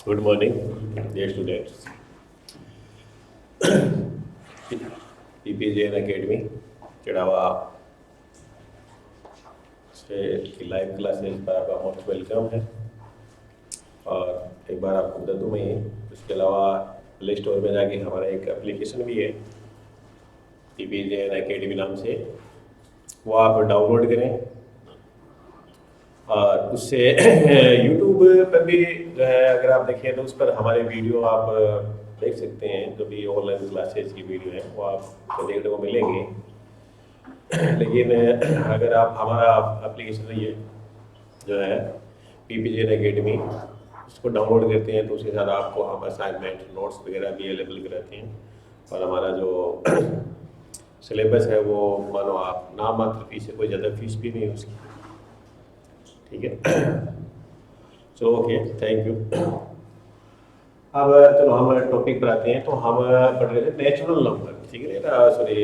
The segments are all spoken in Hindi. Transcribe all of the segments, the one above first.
Good morning, dear students. PPJN Academy Chirawa से की लाइव क्लासेस पर आपका मोस्ट वेलकम है। और एक बार आपको बता दूँ मैं, इसके अलावा प्ले स्टोर में जाके हमारा एक एप्लीकेशन भी है PPJN Academy नाम से, वो आप डाउनलोड करें और उससे यूट्यूब पर भी जो है अगर आप देखें तो उस पर हमारे वीडियो आप देख सकते हैं। जो भी ऑनलाइन क्लासेस की वीडियो है वो आपको देखने को मिलेंगे। लेकिन अगर आप हमारा एप्लीकेशन ये जो है PPJN Academy उसको डाउनलोड करते हैं तो उसके साथ आपको हम असाइनमेंट नोट्स वगैरह भी अवेलेबल कराते हैं। और हमारा जो सिलेबस है वो मानो आप नाम मात्र फीस है, कोई ज़्यादा फीस भी नहीं है उसकी, ठीक है। चलो ओके, थैंक यू। अब चलो हम टॉपिक पर आते हैं। तो हम पढ़ रहे थे नेचुरल नंबर, ठीक है ना, सॉरी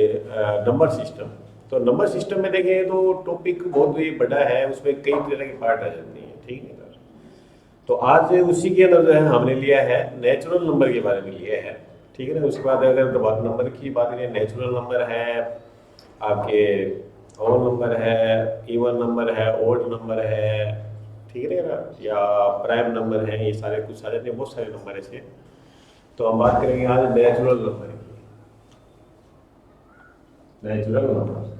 नंबर सिस्टम। तो नंबर सिस्टम में देखें तो टॉपिक बहुत ही बड़ा है, उसमें कई तरह के पार्ट आ जाते हैं, ठीक है। तो आज उसी के अंदर जो है हमने लिया है नेचुरल नंबर के बारे में लिया है, ठीक है ना। उसके बाद अगर नंबर की बात करें, नेचुरल नंबर है आपके, होल नंबर है, इवन नंबर है, ओड नंबर है, ठीक है ना, या प्राइम नंबर है, ये सारे कुछ आ जाते हैं, बहुत सारे नंबर ऐसे। तो हम बात करेंगे आज नेचुरल नंबर की। नेचुरल नंबर,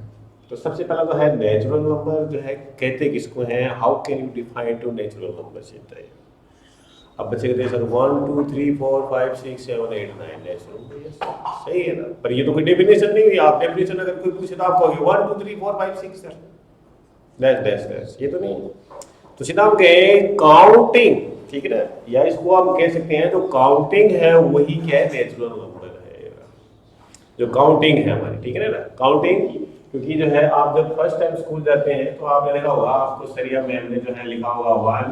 तो सबसे पहला तो है नेचुरल नंबर जो है कहते किसको हैं, how can you define two natural number है। अब बच्चे कहते हैं सर 1 2 3 4 5 6 7 8 9 नेचुरल नंबर, यस सही है ना, पर ये तो कोई डेफिनेशन नहीं हुई। आप डेफिनेशन अगर कोई पूछे तो आप कहोगे 1 2 3 4 5 6 7 डैश डैश डैश, ये तो नहीं। तो सीधा हम कहें काउंटिंग, ठीक है ना, या इसको हम कह सकते हैं जो काउंटिंग है वही क्या है, नेचुरल नंबर है। जो काउंटिंग है हमारी, ठीक है ना, काउंटिंग। क्योंकि जो है आप जब फर्स्ट टाइम स्कूल जाते हैं तो आपने देखा होगा, आपको सरिया मैम ने जो है लिखा होगा 1,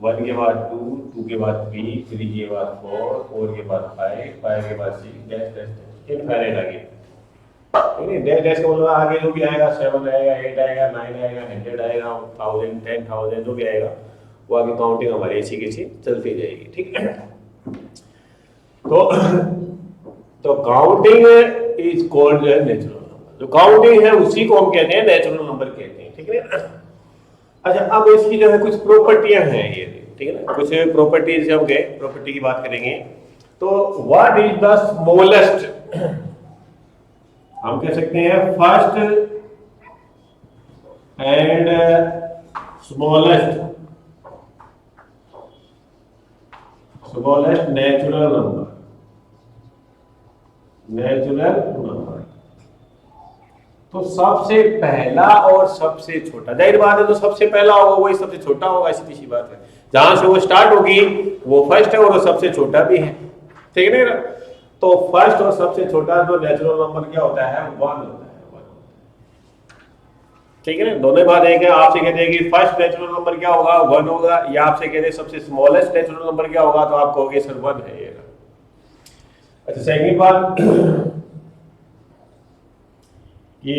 1 के बाद 2, 2 के बाद 3, 3 के बाद 4, 4 के बाद 5, 5 के बाद 6 डैश डैश इनफाइनाइट आगे, ठीक है। डैश डैश का मतलब आगे जो भी आएगा 7 आएगा, 8 आएगा, 9 आएगा, 100 आएगा, 1000, 10,000 जो भी आएगा वो आगे काउंटिंग हमारी ऐसी कैसी चलती जाएगी, ठीक है। तो तो काउंटिंग इज कॉल्ड जो है नेचुरल नंबर। जो काउंटिंग है उसी को हम कहते हैं नेचुरल नंबर कहते हैं, ठीक है। अच्छा, अब इसकी जो है कुछ प्रॉपर्टियां हैं ये, ठीक है ना, कुछ प्रॉपर्टीज हम गए प्रॉपर्टी की बात करेंगे। तो व्हाट इज द स्मॉलेस्ट, हम कह सकते हैं first and smallest natural number, natural number. तो सबसे पहला और सबसे छोटा, जाहिर बात है जो सबसे पहला होगा वही सबसे छोटा होगा, सीधी सी बात है। जहां से वो स्टार्ट होगी वो फर्स्ट है और वो सबसे छोटा भी है, ठीक है ना। तो फर्स्ट और सबसे छोटा जो नेचुरल नंबर क्या होता है, 1 होता है, 1, ठीक है ना। दोनों बात एक है, आपसे कहते हैं कि फर्स्ट नेचुरल नंबर क्या होगा, 1 होगा, या आपसे कहते हैं सबसे स्मॉलेस्ट नेचुरल नंबर क्या होगा, तो आप कहोगे सर 1 है ये। अच्छा, सेकंड बात कि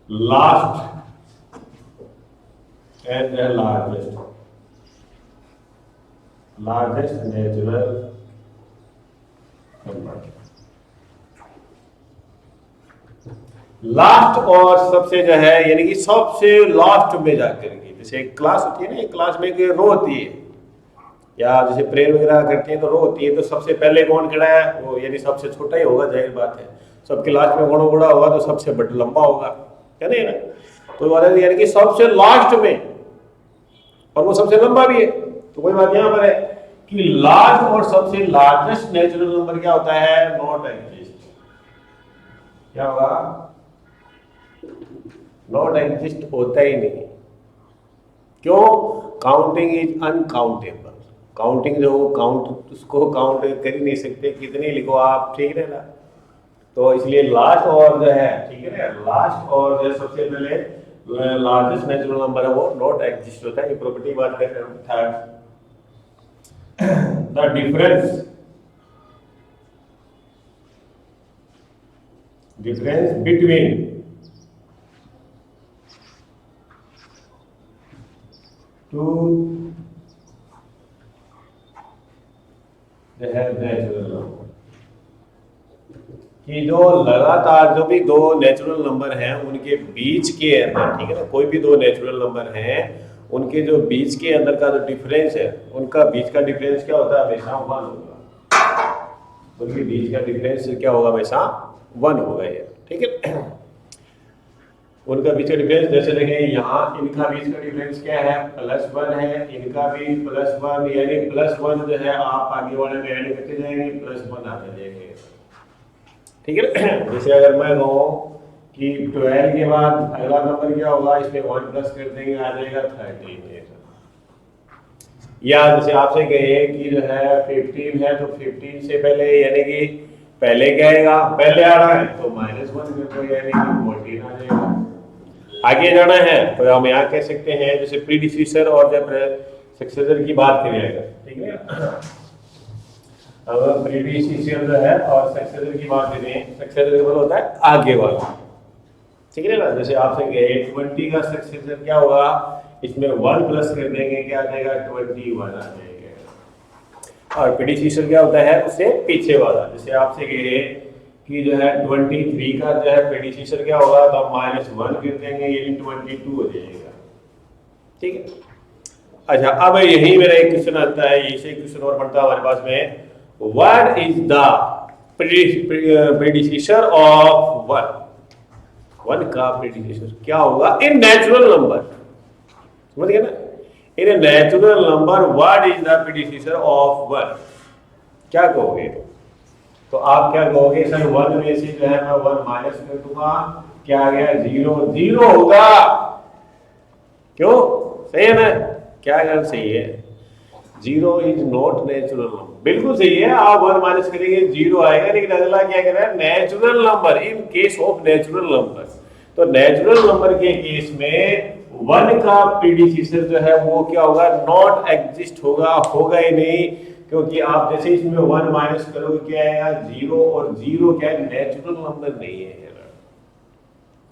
last and largest natural number. Last और सबसे जो है यानी कि सबसे लास्ट में जाकर के, जैसे एक क्लास होती है ना, एक क्लास में एक रो होती है, या जैसे प्रेयर वगैरह करते हैं तो रो होती है, तो सबसे पहले कौन खड़ा है वो यानी सबसे छोटा ही होगा, जाहिर बात है। सबके लास्ट में कौन बड़ा होगा तो सबसे बड़ा लंबा होगा, है ना। तो यानी कि सबसे लास्ट में और वो सबसे लंबा भी है। तो वही बात यहां पर है कि लास्ट और सबसे लार्जेस्ट नेचुरल नंबर क्या होता है, नॉट एग्जिस्ट। क्या होगा, नॉट एग्जिस्ट होता ही नहीं। क्यों, काउंटिंग इज अनकाउंटेबल। काउंटिंग जो काउंट उसको काउंट कर ही नहीं सकते, कितने लिखो आप, ठीक है ना। तो इसलिए लास्ट और जो है, ठीक है ना, लास्ट और जो सबसे पहले लार्जेस्ट नेचुरल नंबर है वो नॉट एग्जिस्ट होता है। ये प्रॉपर्टी बात कर रहे हैं। Third, the difference between two जो है नेचुरल नंबर, कि जो लगातार जो भी दो नेचुरल नंबर हैं उनके बीच के अंदर, ठीक है ना, कोई भी दो नेचुरल नंबर हैं उनके जो बीच के अंदर का जो डिफरेंस है, उनका बीच का डिफरेंस क्या होता है, हमेशा 1 होगा। उनके बीच का डिफरेंस क्या होगा, हमेशा 1 होगा ये, ठीक है। उनका बीच का डिफरेंस जैसे देखें यहाँ, इनका बीच का डिफरेंस क्या है, +1 है, इनका भी +1, यानी +1 जो है आप आगे वाले में ऐड करते जाएंगे, +1 आते जाएंगे, ठीक है। जैसे अगर मैं कहूँ कि 12 के बाद अगला नंबर क्या होगा, इसमें 1 प्लस कर देंगे, आ जाएगा 13। या जैसे आपसे कहे कि जो है 15 है, तो 15 से पहले यानी कि पहले क्या आएगा, पहले आ रहा है तो -1 कर दो, यानी कि 14 आ जाएगा। आगे जाना है तो हम यहाँ कह सकते हैं जैसे प्रीडिसीसर और जब सक्सेसर की बात करें अगर, ठीक है। अब प्रीडिसीसर जो है और सक्सेसर की बात करें, सक्सेसर का मतलब होता है आगे वाला, ठीक है ना। जैसे आपसे कहे 20 का सक्सेसर क्या होगा, इसमें 1 प्लस कर देंगे, क्या आ जाएगा, 21 आ जाएगा। और प्रीडिसीसर क्या होता है, उससे पीछे वाला। जैसे आपसे कहे कि जो है 23 का जो है प्रीडिसीसर क्या होगा, तो आप -1 कर देंगे, यानी 22 हो जाएगा, ठीक है। अच्छा, अब यही मेरा एक क्वेश्चन आता है, इसे क्वेश्चन और बनता है हमारे पास में, what is the predecessor of 1 का प्रीडिसीसर क्या होगा इन नेचुरल नंबर, समझ गए ना। In a natural number what is the predecessor of 1, क्या कहोगे, तो आप क्या कहोगे, सर 1 में से जो है मैं 1 माइनस कर दूंगा, क्या आ गया, 0 होगा, क्यों, सही है ना, क्या गलत, सही है, 0 इज नॉट नेचुरल नंबर, बिल्कुल सही है। आप 1 माइनस करेंगे 0 आएगा, लेकिन अगला क्या कह रहा है, natural number, in case of natural number. तो नेचुरल नंबर के केस में 1 का प्रीडिसीसर जो है वो क्या होगा, नॉट एग्जिस्ट होगा, होगा ही नहीं, क्योंकि आप जैसे इसमें 1 माइनस करोगे क्या आएगा, 0, और 0 क्या है, नेचुरल नंबर नहीं है,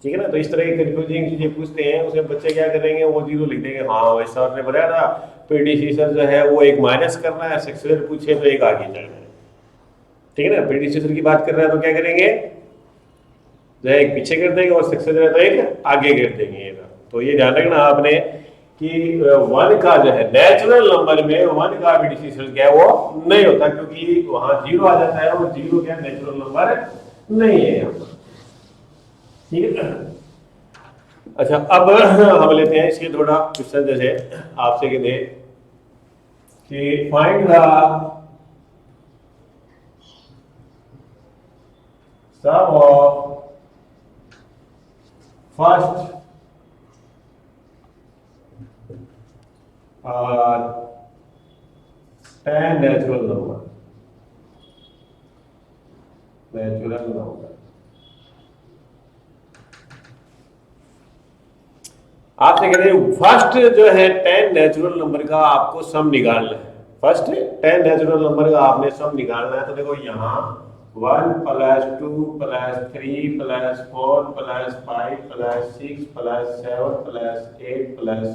ठीक है ना। तो इस तरह की कंफ्यूजिंग चीजें पूछते हैं, उसमें बच्चे क्या करेंगे, वो 0 लिख देंगे, हाँ वैसा आपने बताया था, प्रीडिसीसर जो है वो एक माइनस करना है, सक्सेसर पूछे तो एक आगे जाना है, ठीक है ना। प्रीडिसीसर की बात कर रहे हैं तो क्या करेंगे, जो है एक पीछे कर देंगे और सक्सेसर है तो एक आगे कर देंगे। तो ये ध्यान रखना आपने कि 1 का जो है नेचुरल नंबर में 1 का प्रीडिसीसर क्या है, वो नहीं होता, क्योंकि वहां 0 आ जाता है, और 0 क्या नेचुरल नंबर नहीं है, ठीक है। अच्छा, अब हम लेते हैं इसके थोड़ा क्वेश्चन, जैसे आपसे कहते हैं कि find the sum of first और 10 नेचुरल नंबर, आपसे कहते हैं फर्स्ट जो है 10 नेचुरल नंबर का आपको सम निकालना है। फर्स्ट 10 नेचुरल नंबर का आपने सम निकालना है, तो देखो यहाँ 1 + 2 + 3 + 4 + 5 + 6 + 7 + 8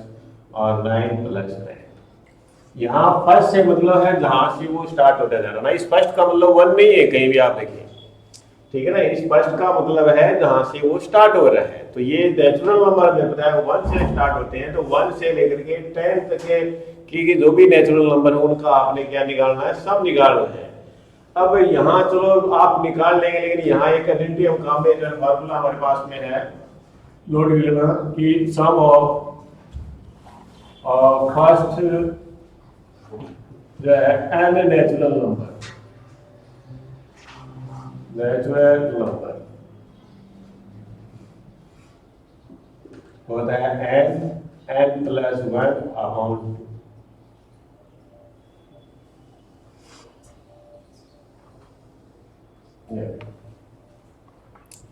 और 9 + 10। यहाँ फर्स्ट से मतलब है जहां से वो स्टार्ट होता जा रहा ना, इस फर्स्ट का मतलब 1 नहीं है, कहीं भी आप देखिए, ठीक है ना। इस फर्स्ट का मतलब है जहां से वो स्टार्ट हो रहा है। तो ये नेचुरल नंबर में बताया 1 से स्टार्ट होते हैं, तो 1 से लेकर के 10 तक के जो भी नेचुरल नंबर है उनका आपने क्या निकालना है, सब निकालना है। अब यहाँ चलो आप निकाल लेंगे, लेकिन यहाँ एक आइडेंटिटी हम काम में जो है फार्मूला हमारे पास में है, नोट कर लेना कि सम ऑफ फर्स्ट जो है एन नेचुरल नंबर होता है n + 1/2,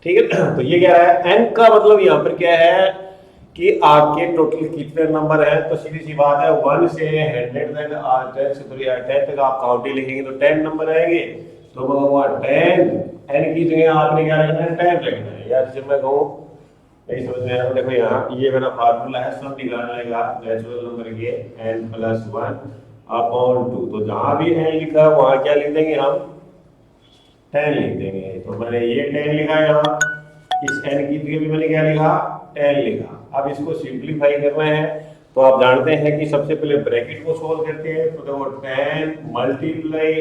ठीक है। तो ये क्या है, n का मतलब यहाँ पर क्या है कि आपके टोटल कितने नंबर हैं, तो सीधी सी बात है 1 से 100 तक, 10 से 10 तक आप काउंटिंग लिखेंगे तो 10 नंबर आएंगे। तो मैं कहूँगा 10, n की जगह आपने क्या रखना है, 10 रखना है। या जब मैं कहूँ, नहीं समझ में आया, देखो यहाँ ये मेरा फार्मूला है, सब निकालने का नेचुरल नंबर के n + 1 अपॉन 2। तो जहां भी n लिखा है वहां क्या लिख देंगे हम, 10 लिख देंगे। तो मैंने ये 10 लिखा यहाँ, इस n की जगह भी मैंने क्या लिखा, 10 लिखा। अब इसको सिंप्लीफाई करना है तो आप जानते हैं कि सबसे पहले ब्रैकेट को सोल्व करते हैं। तो देखो 10 मल्टीप्लाई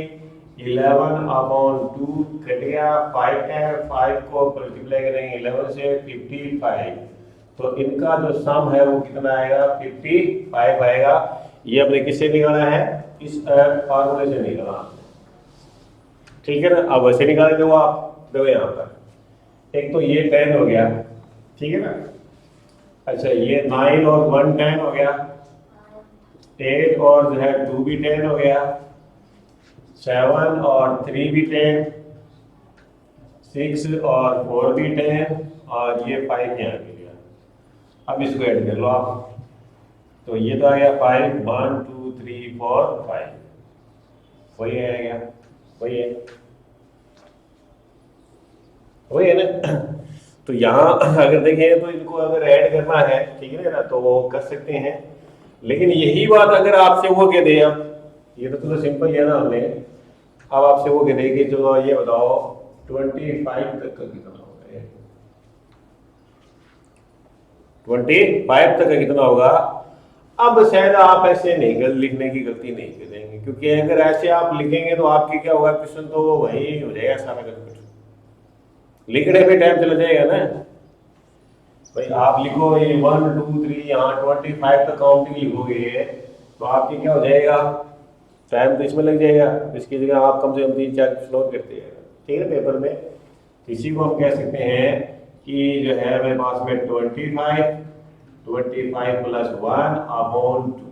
11 अपॉन 2 कट गया 5 है, 5 को मल्टीप्लाई करेंगे 11 से 55। तो इनका जो सम है वो कितना आएगा, 55 आएगा। ये अपने किससे निकाला है, इस फार्मूले से निकाला, ठीक है ना। अब वैसे निकाल दो आप, देखो यहाँ पर एक तो ये 10 हो गया, ठीक है ना। अच्छा ये 9 और 1 10 हो गया, 8 और जो है 2 भी 10 हो गया, 7 और 3 भी 10, 6 और 4 भी 10, और ये 5 यहाँ पे गया। अब इसको ऐड कर लो आप, तो ये तो आ गया 5, 1 2 3 4 5, वही आएगा, वही है, वही है ना। तो यहाँ अगर देखें तो इनको अगर ऐड करना है, ठीक है ना, तो वो कर सकते हैं। लेकिन यही बात अगर आपसे वो कह दे, अब ये तो थोड़ा सिंपल है ना हमने, अब आपसे वो कह दे कि चलो ये बताओ 25 तक का कितना होगा, 25 तक का कितना होगा। अब शायद आप ऐसे नहीं लिखने की गलती नहीं करेंगे, क्योंकि अगर ऐसे आप लिखेंगे तो आपके क्या होगा, क्वेश्चन तो वही हो जाएगा सारा कुछ, लिखने में टाइम चला जाएगा ना भाई। आप लिखो ये 1 2 3 यहाँ 25 तक काउंटिंग लिखोगे तो आपके क्या हो जाएगा, टाइम तो इसमें लग जाएगा। इसकी जगह आप कम से कम 3-4 फ्लोर करते हैं, ठीक है, पेपर में। इसी को हम कह सकते हैं कि जो है मेरे पास में 25 प्लस 1 अपॉन 2।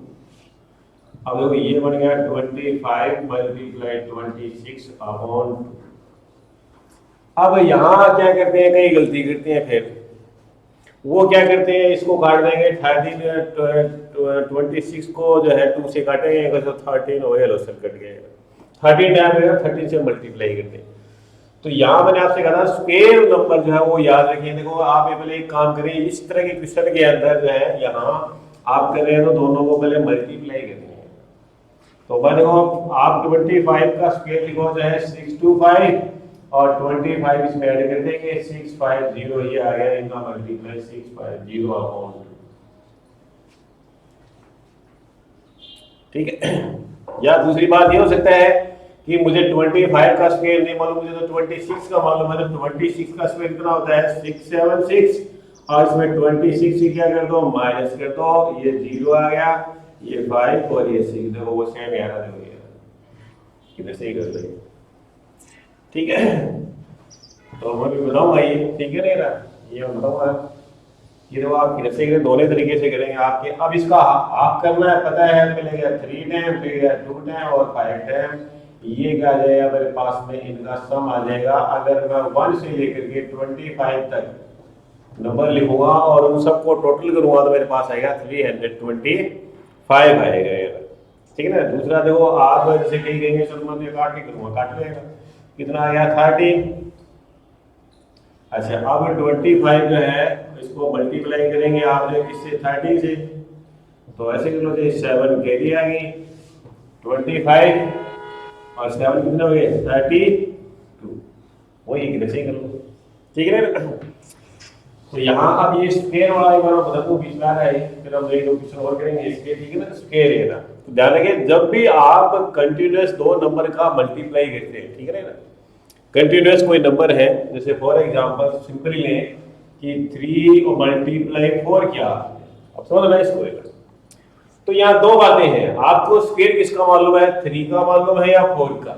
अब देखो ये बन गया 25 मल्टीप्लाई 26 अपॉन 2। अब यहाँ क्या करते हैं, कई गलती करते हैं, फिर वो क्या करते हैं, इसको काट देंगे 26 को जो है 2 से काटेंगे तो 13 हो गया, लोसन कट गया 13 आएगा, 13 से मल्टीप्लाई करते हैं। तो यहाँ मैंने आपसे कहा था स्क्वायर नंबर जो है वो याद रखिए। देखो आप ये पहले एक काम करें, इस तरह के क्वेश्चन के अंदर जो है यहाँ आप कर रहे हैं तो दोनों को पहले मल्टीप्लाई करनी है। तो मैं देखो आप 25 का स्क्वायर लिखो जो है 625 और 25 इसमें ऐड कर देंगे 650, ये आ गया इनका मल्टीप्लाई 650 अपॉन 2, ठीक है। या दूसरी बात ये हो सकता है कि मुझे 25 का स्क्वायर नहीं मालूम, मुझे तो 26 का मालूम है। तो 26 का स्क्वायर कितना होता है, 676, और इसमें 26 से क्या कर दो, माइनस कर दो, ये 0 आ गया, ये 5 और ये 6, देखो वो सेम यार इधर से ही कर देंगे, ठीक है। तो मैं भी बताऊंगा ये, ठीक है ना, ये मैं बताऊंगा कि देखो आप कैसे करें, दोनों तरीके से करेंगे आपके। अब इसका हाफ करना है, पता है मिलेगा 3 टाइम, फिर 2 टाइम और 5 टाइम। ये क्या आ जाएगा मेरे पास में, इनका सम आ जाएगा। अगर मैं 1 से लेकर के 25 तक नंबर लिखूंगा और उन सबको टोटल करूंगा तो मेरे पास आएगा 325 आएगा, ठीक है ना। दूसरा देखो आप जैसे कहीं कहेंगे चलो मैं काट के करूंगा, काट लेगा, कितना आ गया 13। अच्छा अब 25 जो है इसको मल्टीप्लाई करेंगे आप जो किससे, 13 से, तो ऐसे कर लो 7 कैरी आ गई, 25 और 7 कितने हो गए 32, वही किधर से कर लो, ठीक है ना। तो यहाँ अब ये स्क्वायर वाला एक बार बदलू बीच में आ रहा है, फिर हम एक दो क्वेश्चन और करेंगे इसके, ठीक है ना। स्क्वायर है ना, तो ध्यान रखिए जब भी आप कंटिन्यूअस दो नंबर का मल्टीप्लाई करते हैं, ठीक है ना, कंटिन्यूअस कोई नंबर है, जैसे फॉर एग्जांपल सिंपली लें कि 3 मल्टीप्लाई 4 क्या, अब समझ रहे इसको। तो यहाँ दो बातें हैं, आपको स्क्वायर किसका मालूम है, 3 का मालूम है या 4 का।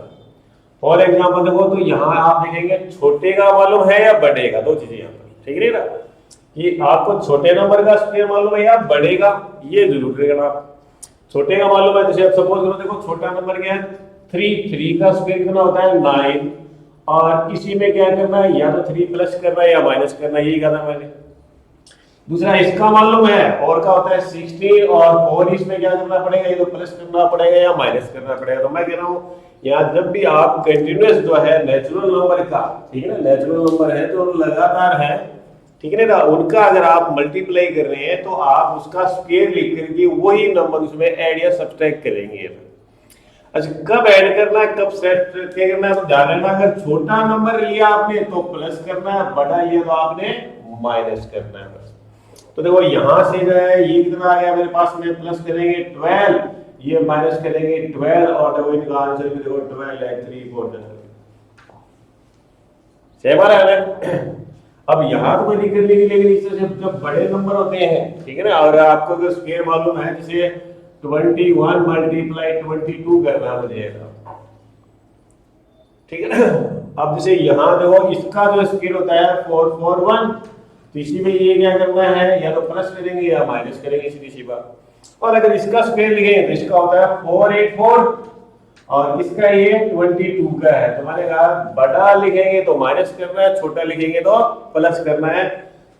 फॉर एग्जांपल देखो तो यहाँ आप देखेंगे छोटे का मालूम है या बड़े का, दो चीजें यहाँ पर, ठीक है ना, कि आपको छोटे नंबर का स्क्वायर मालूम है या बड़े का, ये जरूर करना आप। छोटे का मालूम है, जैसे आप सपोज करो देखो छोटा नंबर क्या है 3 का स्क्वायर कितना होता है 9, और इसी में क्या करना है, या तो 3 प्लस करना है या माइनस करना है, यही कहा था मैंने। दूसरा इसका मालूम है, और का होता है 16, और इसमें क्या करना पड़ेगा, ये तो प्लस करना पड़ेगा या माइनस करना पड़ेगा। तो मैं कह रहा हूँ यहाँ जब भी आप कंटिन्यूअस जो है नेचुरल नंबर का, ठीक है ना, नेचुरल नंबर है जो लगातार है, ठीक है ना, उनका अगर आप मल्टीप्लाई कर रहे हैं तो आप उसका स्क्वायर लिख करके वही नंबर उसमें ऐड या सब्सट्रैक्ट करेंगे। अच्छा, कब ऐड करना है, कब सेट क्या करना है, तो ध्यान रखना, अगर छोटा नंबर लिया आपने तो प्लस करना है, बड़ा लिया तो आपने माइनस करना है बस। तो देखो यहां से जो है ये कितना आ गया मेरे पास में, प्लस करेंगे 12, ये माइनस करेंगे 12, और देखो इनका आंसर भी देखो 12 है, 3 4 10। सेम आ रहा है ना? अब यहाँ तो कोई दिक्कत नहीं, लेकिन इससे जब जब बड़े नंबर होते हैं, ठीक है ना, और आपको अगर स्क्वायर मालूम है, जैसे 21 मल्टीप्लाई 22 करना है मुझे, ठीक है ना। अब जैसे यहाँ देखो इसका जो स्क्वायर होता है 441, तो इसी में ये क्या करना है, या तो प्लस करेंगे या माइनस करेंगे, सीधी सी बात। और अगर इसका स्क्वायर लिखेंगे तो इसका होता है 484, और इसका ये 22 का है। तो मैंने कहा बड़ा लिखेंगे तो माइनस करना है, छोटा लिखेंगे तो प्लस करना है।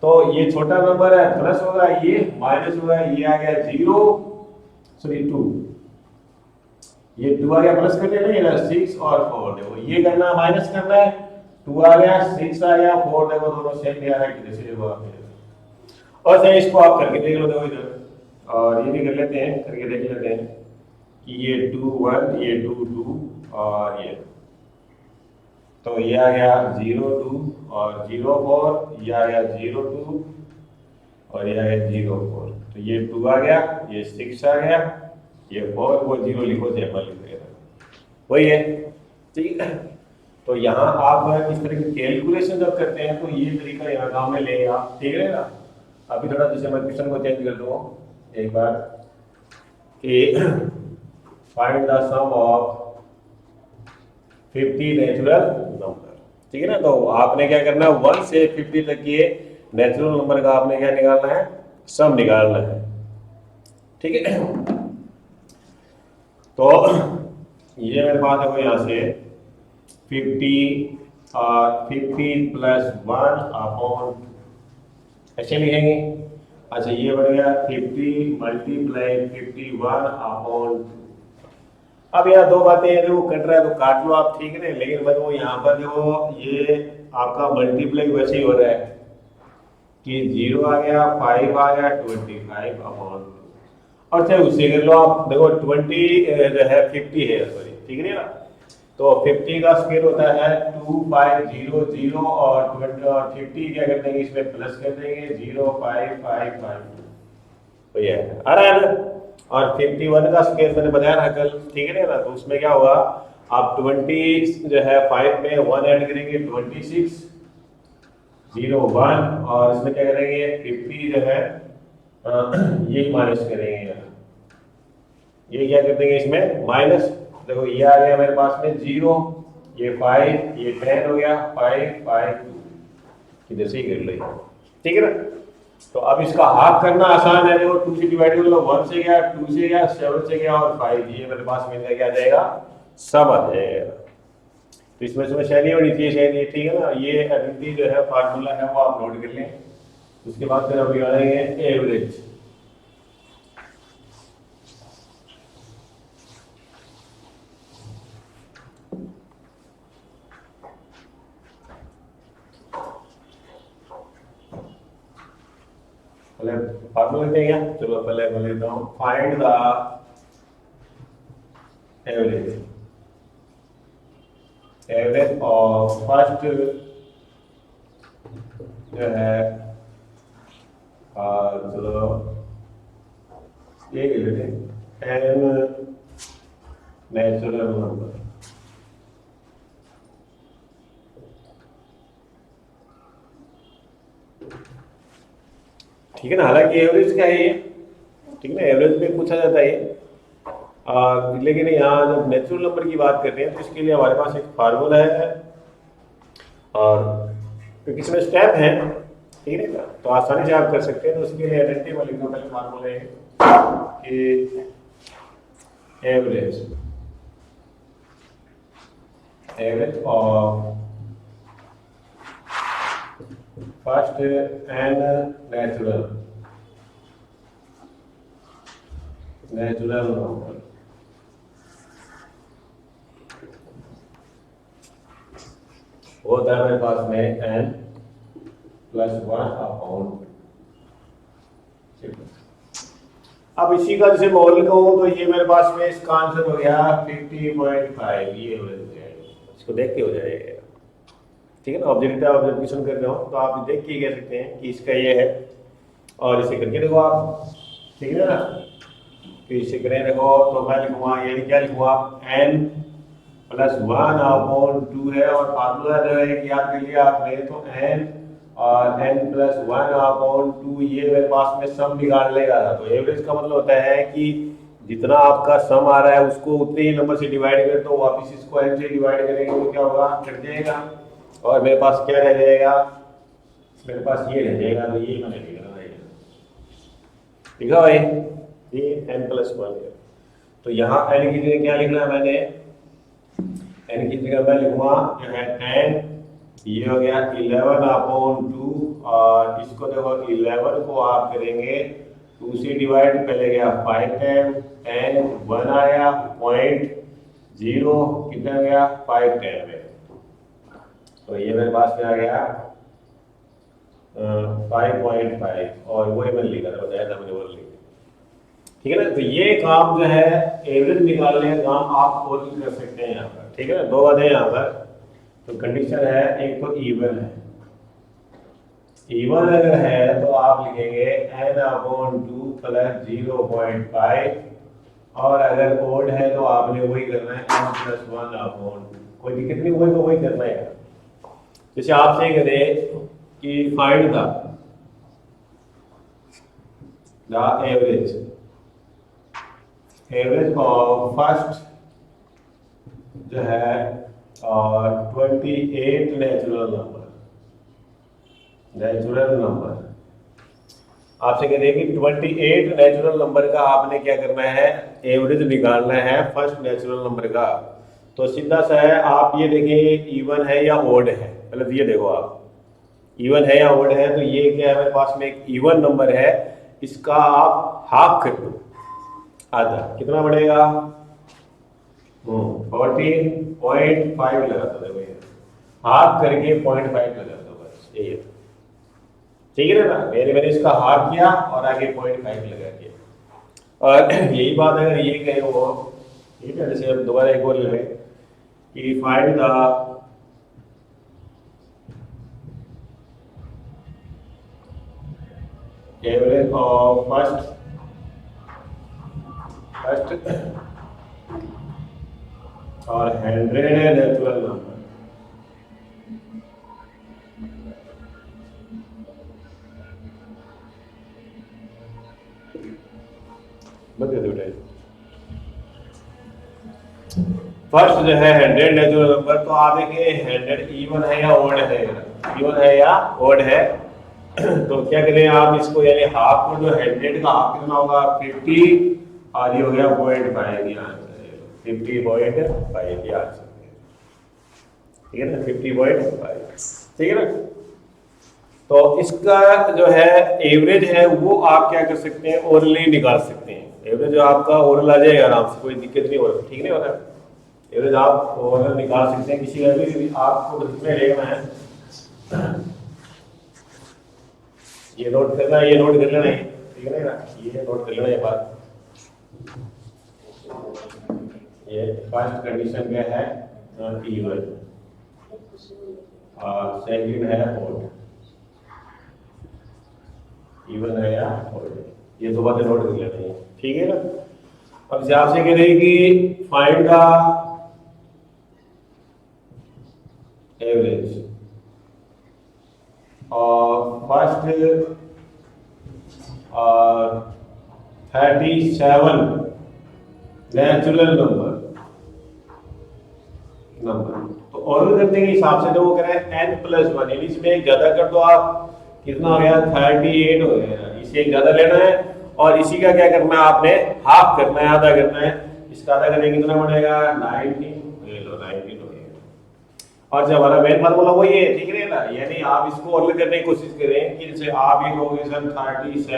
तो ये छोटा नंबर है प्लस होगा, ये माइनस होगा, ये आ गया 0 सॉरी 2, ये 2 आ गया प्लस करने में, ये 6 और 4 देखो ये करना माइनस करना है, 2 आ गया 6 आ गया 4 देखो दोनों सेम आ रहा है, किधर से देखो आप। और सही इसको आप करके देख लो, देखो इधर, और ये भी कर लेते हैं, करके देख लेते हैं कि ये 2 1, ये 2 2, और ये, तो ये आ गया 0 2 और 0 4, ये आ गया 0 2 और ये आ गया 0 4, तो ये 2 आ गया, ये 6 आ गया, ये 4 को 0 लिखो, जैसा लिख देगा वही है, ठीक है। तो यहाँ आप इस तरह की कैलकुलेशन जब करते हैं तो ये तरीका यहाँ काम में लेंगे आप, ठीक है ना। अभी थोड़ा जैसे मैं क्वेश्चन को चेंज कर दूँ एक बार, कि find the sum of 50 natural number, ठीक है ना। तो आपने क्या करना है, 1 से 50 तक के नेचुरल नंबर का आपने क्या निकालना है, सम निकालना है, ठीक है। तो ये मेरे पास है यहाँ से 50 और 50 प्लस 1 अपॉन, ऐसे लिखेंगे। अच्छा ये बढ़ गया 50 मल्टीप्लाई 51 अपॉन। अब यहाँ दो बातें हैं, वो कट रहा है तो काट लो आप, ठीक है ना। लेकिन देखो यहाँ पर देखो ये आपका मल्टीप्लाई वैसे ही हो रहा है कि 0 आ गया, 5 आ गया, 25 अपॉन, और चाहे उससे कर लो आप, देखो 20 जो है 50 है, सॉरी, ठीक है ना। तो 50 का स्क्वायर होता है 2500, और 20 और 50 क्या कर देंगे, इसमें प्लस कर देंगे 0555, तो ये आ रहा है ना। और 51 का स्क्वायर मैंने बताया ना कल, ठीक है ना। तो उसमें क्या होगा, आप 20 जो है 5 में 1 ऐड करेंगे, 26 01, और इसमें क्या करेंगे 50 जो है ये माइनस करेंगे, ये क्या कर देंगे इसमें माइनस। देखो ये आ गया मेरे पास में 0, ये 5, ये 10 हो गया, 5 5 2, इधर से ही कर लो, ठीक है ना। तो अब इसका हाफ करना आसान है, देखो 2 से डिवाइड कर लो, 1 से गया, 2 से गया, 7 से गया, और 5, ये मेरे पास में क्या आ जाएगा, सब आ जाएगा। तो इसमें शैली होनी चाहिए, शैली, ठीक है ना। ये आइडेंटिटी जो है फार्मूला है वो आप नोट कर लें। उसके बाद फिर अभी आ जाएंगे एवरेज। पहले फार्मूला लिखते हैं क्या, चलो पहले मैं लेता हूँ, find the average, average of first जो है, चलो ये लेते हैं, एन नेचुरल नंबर, ठीक है ना। हालांकि एवरेज क्या है ये, ठीक है ना, एवरेज में पूछा जाता है ये, लेकिन यहाँ जब नेचुरल नंबर की बात करते हैं तो इसके लिए हमारे पास एक फार्मूला है, और क्योंकि इसमें स्टेप है, ठीक है ना, तो आसानी से आप कर सकते हैं। तो उसके लिए आइडेंटिटी में लिखना पहले फार्मूला है कि average, average of first and natural number, वो होता है मेरे पास में n +1 अपॉन। अब इसी का जैसे मैं ओरल कहूँ तो ये मेरे पास में इसका आंसर हो गया 50.5, ये हो जाएगा, इसको देख के हो जाएगा। ठीक है ना, ऑब्जेक्टिव ऑब्जर्वेशन कर रहे हो तो आप देख के कह सकते हैं कि इसका ये है, और इसे करके देखो आप। ठीक है ना, तो इसे करें देखो तो मैं लिखूंगा, यानी क्या लिखूंगा, n+1/2 है, और फार्मूला जो है कि याद कर लिया आपने, तो n और n+1/2, ये मेरे पास में सम निकाल लेगा। तो एवरेज का मतलब होता है कि जितना आपका सम आ रहा है उसको उतने ही नंबर से डिवाइड कर दो, वापस इसको n से डिवाइड करेंगे तो क्या होगा, कट जाएगा, और मेरे पास क्या रह जाएगा, मेरे पास ये रह जाएगा, तो ये मैंने लिखा भाई, ये n+1 है। तो यहाँ n की जगह क्या लिखना है मैंने, n की जगह मैं लिखूंगा जो है n, ये हो गया 11/2, और इसको देखो 11 को आप करेंगे 2 से डिवाइड, पहले गया 5 टाइम, 10 1 आया, 0.0 कितना गया 5 टाइम है, तो ये मेरे पास में आ गया 5.5, और वही मैंने लिखा था, बताया था मैंने वो लिखा। ठीक है ना, तो ये काम जो है एवरेज निकालने का काम आप और भी कर सकते हैं यहाँ पर। ठीक है ना, दो बातें यहाँ पर, तो कंडीशन है, एक तो इवन है, इवन अगर है तो आप लिखेंगे n/2 + 0.5, और अगर ओड है तो आपने वही करना है n+1/2, कोई दिक्कत नहीं, वही तो वही करना है। जैसे आपसे करें कि find the average of first जो है और 28 नेचुरल नंबर आपसे कहते हैं कि 28 नेचुरल नंबर का आपने क्या करना है, एवरेज निकालना है फर्स्ट नेचुरल नंबर का। तो सीधा सा है, आप ये देखें इवन है या ओड है, मतलब ये देखो आप इवन है या ओड है, तो ये क्या है, मेरे पास में एक इवन नंबर है, इसका आप हाफ कर दो, आधा कितना बढ़ेगा, 14.5 लगाता था भैया, हाफ करके 0.5 लगाता बस, यही है। ठीक है ना, मैंने इसका हाफ किया और आगे 0.5 लगा दिया, और यही बात अगर ये कहे वो, ठीक है, जैसे हम दोबारा एक और ले लें कि find the average of first और 100 नेचुरल नंबर। फर्स्ट जो है 100 नेचुरल नंबर, तो आप देखिए 100 इवन है या ओड है, इवन है या ओड है, तो क्या करें आप इसको, यानी हाफ को जो 100 का हाफ कितना होगा 50, और ये हो गया 0.5, यहाँ 50.5 याद, ठीक है ना, 50.5, ठीक है ना। तो इसका जो है एवरेज है वो आप क्या कर सकते हैं, ओरली निकाल सकते हैं, एवरेज जो आपका ओरल आ जाएगा आराम से, कोई दिक्कत नहीं हो रहा, ठीक नहीं हो रहा, एवरेज आप ओरल निकाल सकते हैं, किसी का भी आपको इसमें लेना है, ये नोट करना है, ये नोट कर लेना है, ठीक है ना, ये नोट कर लेना, ये बात, ये फर्स्ट कंडीशन क्या है, इवन, और सेकंड है ओड, इवन है या ओड, ये दो बातें नोट कर लेना है, ठीक है ना। अब से आपसे कह रहे हैं कि फाइंड द एवरेज और फर्स्ट और 37 नेचुरल नंबर, तो ऑर्डर करने के हिसाब से तो वो कह रहे हैं n+1, यानी इसमें ज्यादा कर दो आप, कितना हो गया 38 हो गया, इसे एक ज्यादा लेना है, और इसी का क्या करना है आपने, हाफ करना है, आधा करना है, इसका आधा करने कितना बढ़ेगा 19, ये लो 19 हो गया, और जब हमारा मेन फार्मूला वही है, ठीक है ना, यानी आप इसको ऑर्डर करने की कोशिश करें कि जैसे आप ये कहोगे सर 37 +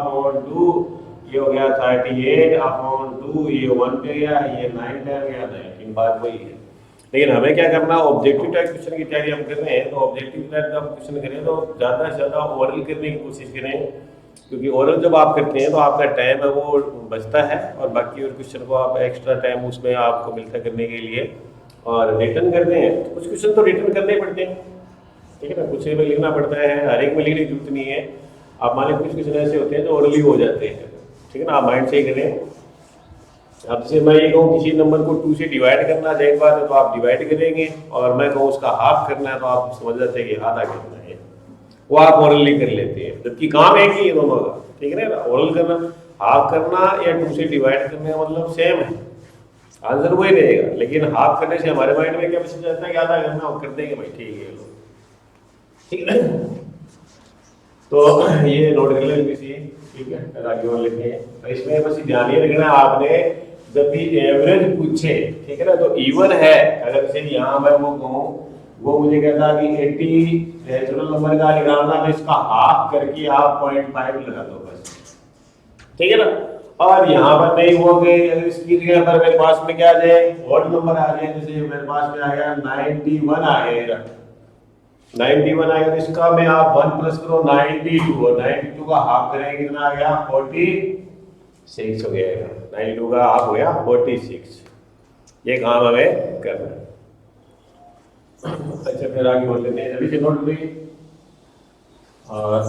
1/2, ये हो गया 38/2, ये 1 पे गया, ये 9 पे गया, 19, बात वही है। लेकिन हमें क्या करना, ऑब्जेक्टिव टाइप क्वेश्चन की तैयारी हम कर रहे हैं, तो ऑब्जेक्टिव टाइप का क्वेश्चन करें तो ज़्यादा से ज़्यादा ओरल करने की कोशिश करें, क्योंकि ओरल जब आप करते हैं तो आपका टाइम है वो बचता है, और बाकी और क्वेश्चन को आप एक्स्ट्रा टाइम उसमें आपको मिलता है करने के लिए। और रिटर्न करते हैं तो कुछ क्वेश्चन तो रिटर्न करने ही पड़ते हैं, ठीक है ना, कुछ में लिखना पड़ता है, हर एक में लिखने की जरूरत नहीं है। आप मान लीजिए कुछ क्वेश्चन ऐसे होते हैं जो ओरली हो जाते हैं, ठीक है ना, आप माइंड से ही करें। अब जैसे मैं ये कहूँ किसी नंबर को 2 से डिवाइड करना है एक बार तो आप डिवाइड करेंगे, और मैं कहूँ उसका हाफ करना है तो आप समझ जाते हैं कि आधा करना है, वो आप ओरली कर लेते हैं, जबकि काम एक ही है दोनों का, ठीक है ना। ओरल करना, हाफ करना या 2 से डिवाइड करने का मतलब सेम है, आंसर वही रहेगा, लेकिन हाफ करने से हमारे माइंड में क्या मैसेज आता है कि आधा करना, और कर देंगे भाई ठीक है लो, ठीक है। तो ये नोट कर लें किसी, ठीक है, आगे और लिखें। तो इसमें बस ध्यान ये रखना आपने, जब भी एवरेज पूछे, ठीक है ना, तो इवन है, अगर जैसे यहाँ मैं वो कहूँ, वो मुझे कहता कि 80 नेचुरल नंबर का निकालना, तो इसका हाफ करके आप 0.5 लगा दो बस, ठीक है ना। और यहाँ पर नहीं हुआ कि अगर इसकी जगह पर मेरे पास में क्या आ जाए, ऑड नंबर आ जाए, जैसे मेरे पास में आ गया 91 आ गया, 91 आएगा, तो इसका में आप 1 प्लस करो 92, और 92 का हाफ करेंगे कितना आ गया 46 हो गया, 92 का हाफ हो गया 46। ये काम हमें करना है। अच्छा फिर आगे बोल लेते हैं, जल्दी से नोट करिए, और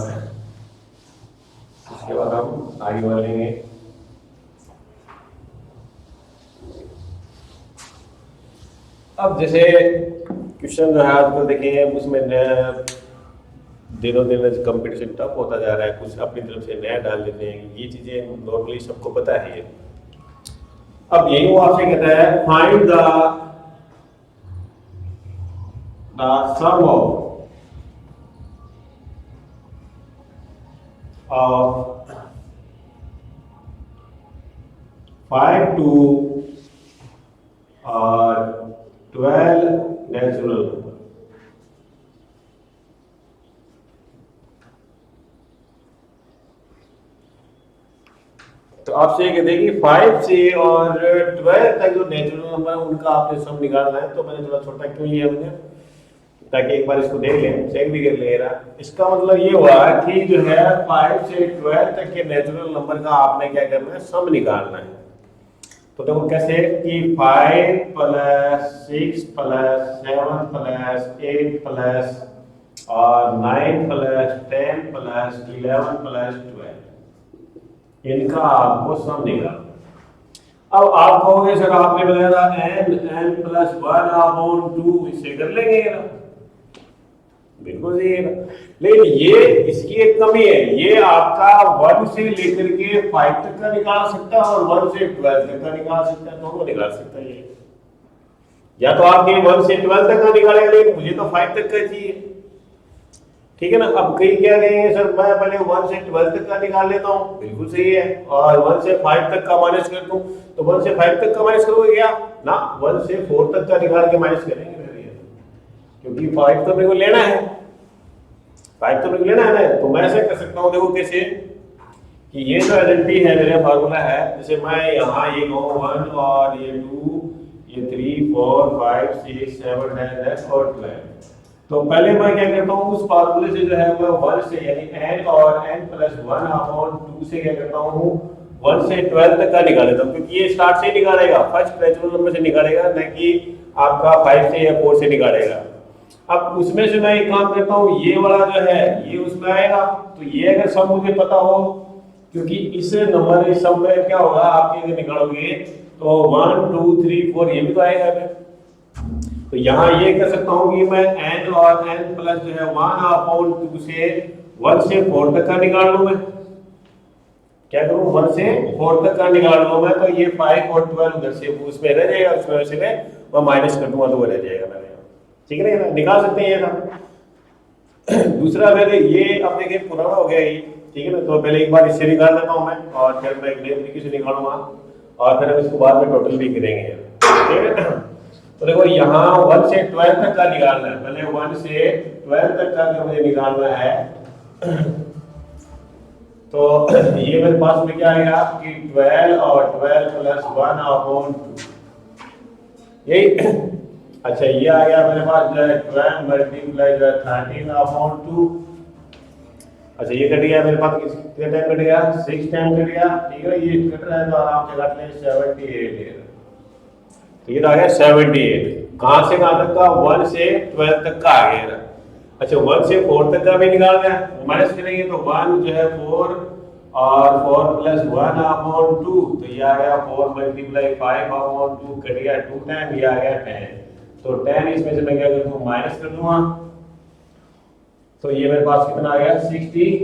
उसके बाद हम आगे बढ़ेंगे। अब जैसे क्वेश्चन जो है आजकल देखिए, उसमें दिनों दिन कंपटीशन टफ होता जा रहा है, कुछ अपनी तरफ से नया डाल देते हैं, ये चीजें नॉर्मली सबको पता है। अब यही वो आपसे कहता है find the sum of 5 to 12 natural number. तो आपसे ये कहते हैं कि 5 से और 12 तक जो नेचुरल नंबर है उनका आपने सम निकालना है। तो मैंने थोड़ा छोटा क्यों लिया मैंने, ताकि एक बार इसको देख लें, चेक भी कर लेना। इसका मतलब ये हुआ कि जो है 5 से 12 तक के नेचुरल नंबर का आपने क्या करना है, सम निकालना है। तो देखो कैसे कि 5 प्लस 6 प्लस 7 प्लस 8 प्लस और 9 प्लस 10 प्लस 11 प्लस 12, इनका आपको सम निकालना। अब आप कहोगे सर आपने बताया था n प्लस 1/2, इससे कर लेंगे ना, बिल्कुल सही है ना। लेकिन ये इसकी एक कमी है, ये आपका 1 से लेकर के 5 तक का निकाल सकता है और 1 से 12 तक का निकाल सकता है, दोनों निकाल सकता है ये। या तो आप ये 1 से 12 तक का निकालेंगे, लेकिन मुझे तो 5 तक का चाहिए, ठीक है ना। अब कई क्या कहेंगे सर मैं पहले 1 से 12 तक का निकाल लेता हूँ, बिल्कुल सही है, और 1 से 5 तक का माइनस कर दूं, तो 1 से 5 तक का माइनस करोगे क्या ना, 1 से 4 तक का निकाल के माइनस करेंगे, क्योंकि 5 तो मेरे को लेना है, 5 तो मेरे को लेना है ना। तो मैं ऐसे कर सकता हूँ, देखो कैसे कि ये जो आइडेंटिटी है, मेरा फार्मूला है, जैसे मैं यहाँ ये कहूँ 1 और ये 2 ये 3 4 5 6 7 10 और 12। तो पहले मैं क्या करता हूँ, उस फार्मूले से जो है मैं 1 से यानी n और n प्लस 1/2 से क्या करता हूँ 1 से 12 तक का निकाल लेता हूँ, क्योंकि ये स्टार्ट से ही निकालेगा, फर्स्ट नेचुरल नंबर से निकालेगा, न कि आपका 5 से या 4 से निकालेगा। अब उसमें से मैं एक काम करता हूँ, ये वाला जो है ये उसमें आएगा, तो ये अगर सब मुझे पता हो, क्योंकि इस नंबर इस सब में क्या होगा आपके अगर निकालोगे तो 1 2 3 4 ये भी तो आएगा। तो यहाँ ये कर सकता हूँ कि मैं n और n प्लस जो है 1/2 से 1 से 4 तक का निकाल लूँ। मैं क्या करूँ, 1 से 4 तक का निकाल लूँ मैं, तो ये 5 और 12 उधर से उसमें रह जाएगा, उसमें से मैं माइनस कर दूंगा तो वो रह जाएगा मेरे, ठीक है ना, निकाल सकते हैं ये ना। दूसरा पहले ये अब देखिए पुराना हो गया ये, ठीक है ना, तो पहले एक बार इससे निकाल लेता हूँ मैं, और फिर मैं एक नए तरीके से निकालूंगा, और फिर हम इसको बाद में टोटल भी करेंगे, ठीक है ना। तो देखो यहाँ 1 से 12 तक का निकालना है, पहले 1 से 12 तक का जो मुझे निकालना है, तो ये मेरे पास में क्या आएगा कि 12 और 12 प्लस 1/2 यही। अच्छा ये आ गया मेरे पास जो है 12 मल्टीप्लाई जो है 13/2, अच्छा ये कट गया मेरे पास, कितने टाइम कट गया, 6 टाइम कट गया, ठीक है। ये कट रहा है तो आराम से काट लें, 78 है। तो ये तो आ गया 78। कहाँ से कहाँ तक का, 1 से 12 तक का आ गया। अच्छा 1 से 4 तक का भी निकालना है, माइनस करेंगे तो 1 जो है 4 और 4 प्लस 1 अपॉन 2, तो ये आ गया 4 मल्टीप्लाई 5 अपॉन 2, कट गया 2 टाइम, ये आ गया 10। तो 10 इसमें से मैं क्या कर दूँ, माइनस कर दूंगा, तो ये मेरे पास कितना आ गया 68,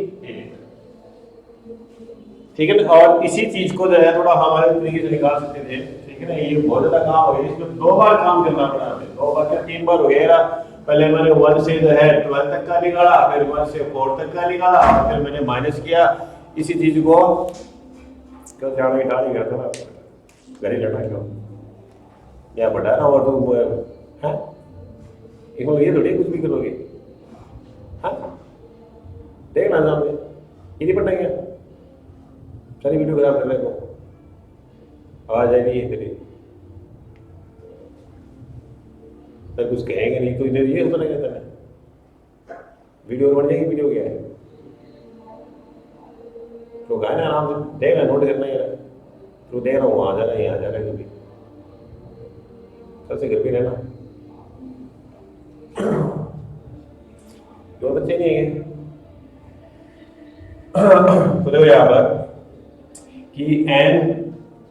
ठीक है ना। और इसी चीज को जो है थोड़ा हमारे तरीके से निकाल सकते थे, ठीक है ना। ये बहुत ज्यादा काम हो गया, इसमें 2 बार काम करना पड़ा हमें, 2 बार क्या 3 बार हो गया। पहले मैंने 1 से जो है 12 तक का निकाला, फिर 1 से 4 तक का निकाला, और फिर मैंने माइनस किया इसी चीज को। क्यों ध्यान में नहीं करता ना, घर ही लड़ा क्यों या बढ़ा रहा और तुम है इसमें ये थोड़ी कुछ भी करोगे, हाँ देखना सामने ये नहीं पढ़ना क्या, सारी वीडियो खराब करने को आवाज आई नहीं है तेरी, सर कुछ कहेंगे नहीं तो इधर ये होता नहीं कहता है, वीडियो बन जाएगी, वीडियो क्या है तो गाना आराम से देखना, नोट करना है तो देख रहा हूँ, वहाँ आ जाना, यहाँ आ जाना, कभी सबसे घर पे रहना। दो बच्चे नहीं है तो देखो यहाँ पर कि n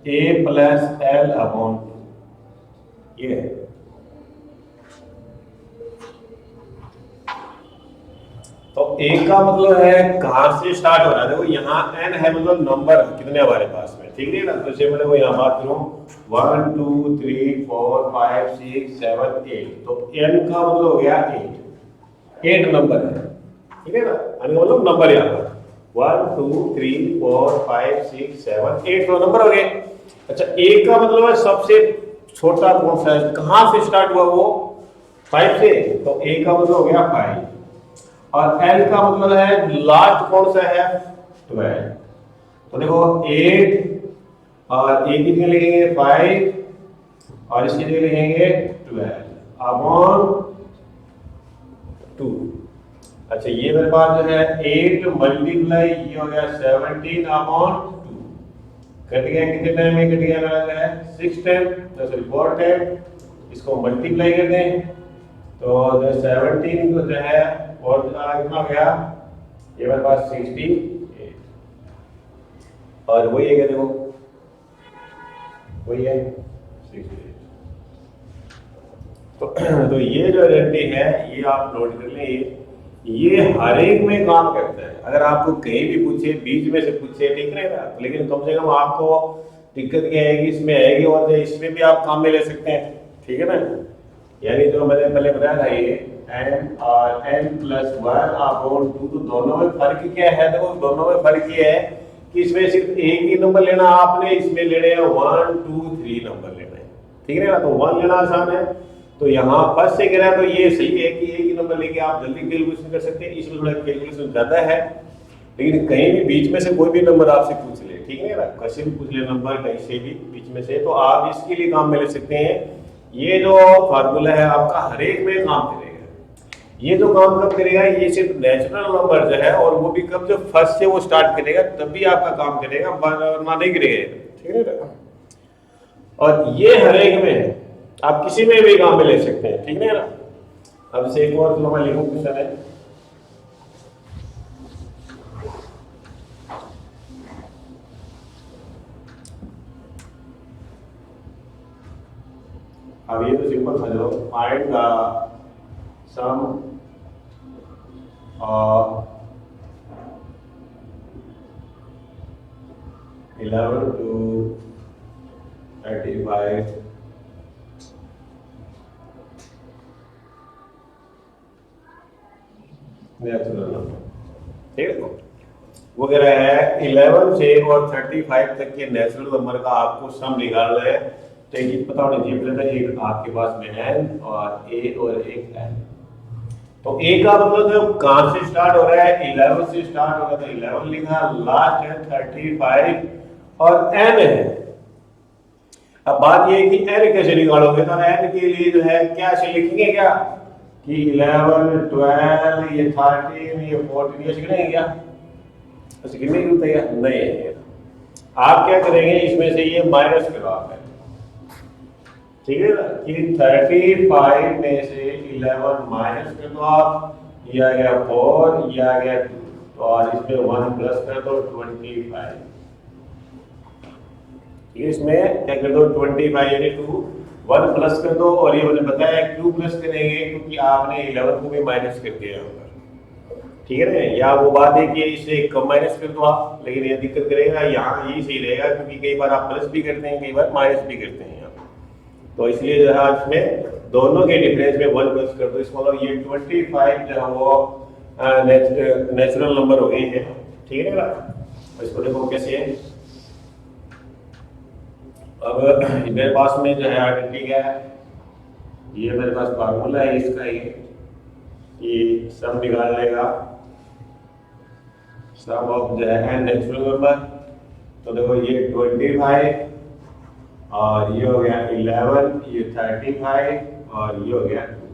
a plus l upon ये है, तो ए का मतलब है कहां से स्टार्ट हो रहा है। देखो यहाँ एन है मतलब नंबर कितने हमारे पास में, ठीक है ना। तो जैसे मैंने वो यहाँ बात करूँ 1 2 3 4 5 6 7 8, तो एन का मतलब हो गया 8 नंबर है, ठीक है ना। मतलब नंबर यहाँ पर 1 2 3 4 5 6 7 8 तो नंबर हो गए। अच्छा ए का मतलब है सबसे छोटा कौन सा है, कहां से स्टार्ट हुआ वो 5 से, तो ए का मतलब हो गया 5, और एल का मतलब है लास्ट कौन सा है 12। तो देखो 8 और ए की जगह लिखेंगे 5 और इसकी जगह लिखेंगे 12 अपॉन 2। अच्छा ये मेरे पास जो है 8 मल्टीप्लाई ये हो गया 17 अपॉन 2, कट गया कितने टाइम में कट गया मेरा जो है 6 टाइम, सॉरी 4 टाइम, इसको मल्टीप्लाई कर दें तो जो 17 को जो है और कितना गया ये मेरे पास 68, और वही है क्या देखो वही है 68। तो ये जो आइडेंटिटी है ये आप नोट कर लें, ये हर एक में काम करता है। अगर आपको कहीं भी पूछे बीच में से पूछे ठीक रहेगा, लेकिन कम से कम आपको दिक्कत क्या आएगी इसमें आएगी, और इसमें भी आप काम में ले सकते हैं, ठीक है ना। यानी जो मैंने पहले बताया था ये n और n प्लस 1 अपॉन 2, तो दोनों में फर्क क्या है, देखो दोनों में फर्क ये है कि इसमें सिर्फ एक ही नंबर लेना आपने, इसमें लेने हैं 1 2 3 नंबर लेना है, ठीक है ना। तो 1 लेना आसान है, तो यहाँ फर्स्ट से गिरा तो ये सही है कि एक ही नंबर लेके आप जल्दी कैलकुलेशन कर सकते हैं, इसमें थोड़ा कैलकुलेशन ज्यादा है। लेकिन कहीं भी बीच में से कोई भी नंबर आपसे पूछ ले, ठीक है ना, कैसे भी पूछ ले नंबर कहीं से भी बीच में से, तो आप इसके लिए काम में ले सकते हैं। ये जो फार्मूला है आपका हर एक में काम करेगा। ये जो काम कब करेगा, ये सिर्फ नेचुरल नंबर जो है, और वो भी कब जब फर्स्ट से वो स्टार्ट करेगा तब भी आपका काम करेगा, वरना नहीं करेगा, ठीक है ना। और ये हर एक में आप किसी में भी काम में ले सकते हैं, ठीक है ना। अब से एक और जो मैं लिखूं क्वेश्चन है, अब ये तो सिंपल समझ लो, find the sum of 11 to 35 natural number, ठीक है। वो कह रहा है 11 से और 35 तक के नेचुरल नंबर का आपको सम निकालना है। तो ये पता होना चाहिए पहले, एक आपके पास में n और a और एक n। तो a का मतलब जो कहां से स्टार्ट हो रहा है, 11 से स्टार्ट होगा तो 11 लिखा, लास्ट है 35 और n है। अब बात ये है कि n कैसे निकालोगे, तो n के लिए जो है क्या से लिखेंगे क्या कि 11 12 ये 13 ये 14 ये लिखेंगे क्या, अच्छा गिनने की जरूरत है क्या? नहीं है। आप क्या करेंगे, इसमें से ये माइनस करो आप, ठीक है ना, कि 35 में से 11 माइनस कर दो आप, ये आ गया 4, ये आ गया 2, तो और इसमें 1 प्लस कर दो 25, ठीक है, इसमें क्या कर दो 25 यानी 2, 1 प्लस कर दो, और ये मैंने बताया क्यों प्लस करेंगे, क्योंकि आपने 11 को भी माइनस कर दिया होगा, ठीक है ना। या वो बात है कि इसे कम माइनस कर दो आप, लेकिन ये दिक्कत करेगा, यहाँ यही सही रहेगा, क्योंकि कई बार आप प्लस भी करते हैं, कई बार माइनस भी करते हैं आप, तो इसलिए जो है इसमें दोनों के डिफरेंस में 1 प्लस कर दो, इसका मतलब ये 25 जो है वो नेचुरल नंबर हो गए हैं, ठीक है ना। इसको देखो कैसे है, अब मेरे पास में जो है आइडेंटिटी क्या है, ये मेरे पास फार्मूला है इसका, ये सम निकालने का, सम ऑफ जो है n नेचुरल नंबर, तो देखो ये 25 और ये हो गया 11, ये 35 और ये हो गया 2,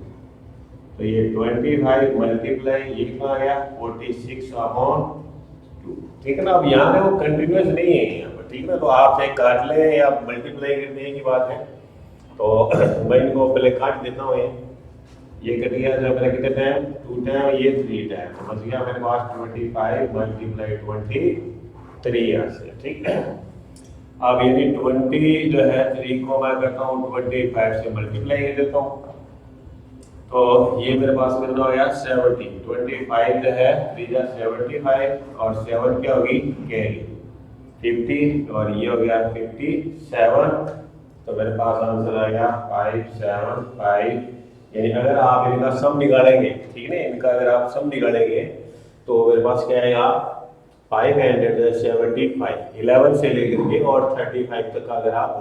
तो ये 25 मल्टीप्लाई ये कितना आ गया 46/2, ठीक है ना। अब यहाँ पे वो कंटिन्यूस नहीं है यहाँ पर, ठीक है ना, तो आप चाहे काट लें या मल्टीप्लाई कर दें की बात है, तो मैं इनको पहले काट देता हूँ, ये कट गया जो मेरा कितने टाइम 2 टाइम, ये 3 टाइम, समझ गया मेरे पास 25 मल्टीप्लाई 23 यहाँ से, ठीक है। अब यदि 20 जो है 3 को मैं करता हूँ 25 से मल्टीप्लाई कर देता हूँ, तो ये मेरे पास कितना हो गया 70, 25 जो है 3 75 और 7 क्या होगी कैरी 50, और ये हो गया 57, तो मेरे पास आंसर आ गया 575, यानी अगर आप इनका सम निकालेंगे, ठीक है ना, इनका अगर आप सम निकालेंगे तो मेरे पास क्या आएगा 575, 11 से लेकर के और 35 तक का अगर आप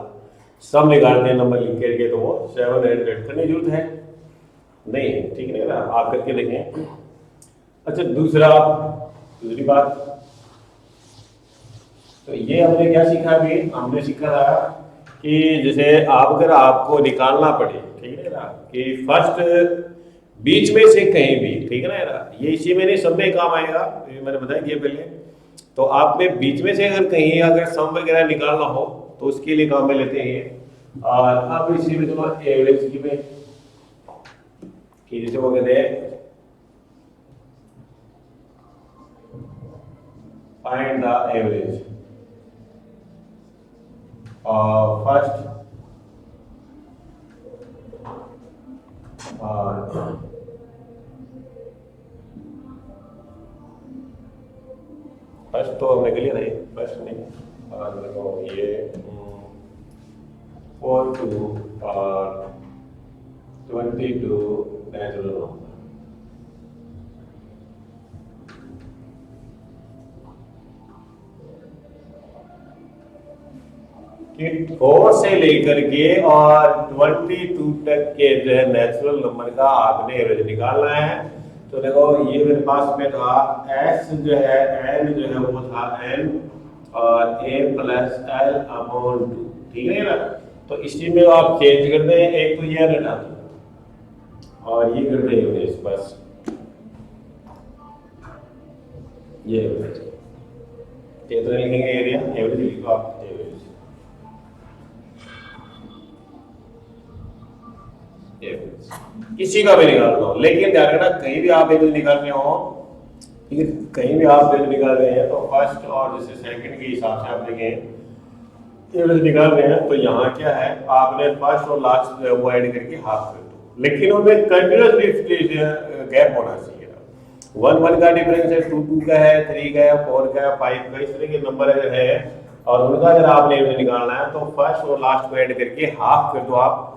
सम निकालते हैं नंबर लिख करके, तो वो 700 करने की जरूरत है नहीं, ठीक है ना, आप करके देखें। अच्छा दूसरी बात, तो ये हमने क्या सीखा, अभी हमने सीखा था कि जैसे आप अगर आपको निकालना पड़े, ठीक है ना, कि फर्स्ट बीच में से कहीं भी, ठीक है ना, ये इसी में नहीं सब में काम आएगा, ये मैंने बताया कि पहले, तो आप में बीच में से अगर कहीं अगर सम वगैरह निकालना हो तो उसके लिए काम में लेते हैं, और अब इसी में चलो एवरेज की में, कि जैसे वो कहते हैं find the average first first तो हमने क्लियर है, फर्स्ट नहीं, और देखो ये 42 और 22 नेचुरल नंबर, कि 4 से लेकर के और 22 तक के जो है नेचुरल नंबर का आपने एवरेज निकालना है। तो देखो ये मेरे पास में था s जो है n जो है वो था n और a प्लस l अपॉन 2, ठीक है ना, तो इसी में आप चेंज कर दें, एक तो ये हटा दो और ये कर दें एवरेज, बस ये एवरेज, ये तो लिखेंगे एरिया, एवरेज लिखो आप, एवरेज किसी का भी निकालना हो, लेकिन ध्यान रखना कहीं भी आप एवरेज निकाल रहे हो, ठीक है, कहीं भी आप एवरेज निकाल रहे हैं तो फर्स्ट और जैसे सेकंड के हिसाब से आप देखें एवरेज निकाल रहे हैं, तो यहाँ क्या है आपने फर्स्ट और लास्ट वो ऐड करके हाफ कर दो, लेकिन उनमें कंटिन्यूसली गैप होना चाहिए, 1 का डिफरेंस है, 2 का है, 3 का है, 4 का है, 5 का, इस तरह के नंबर अगर है और उनका अगर आपने एवरेज निकालना है तो फर्स्ट और लास्ट को ऐड करके हाफ कर दो आप,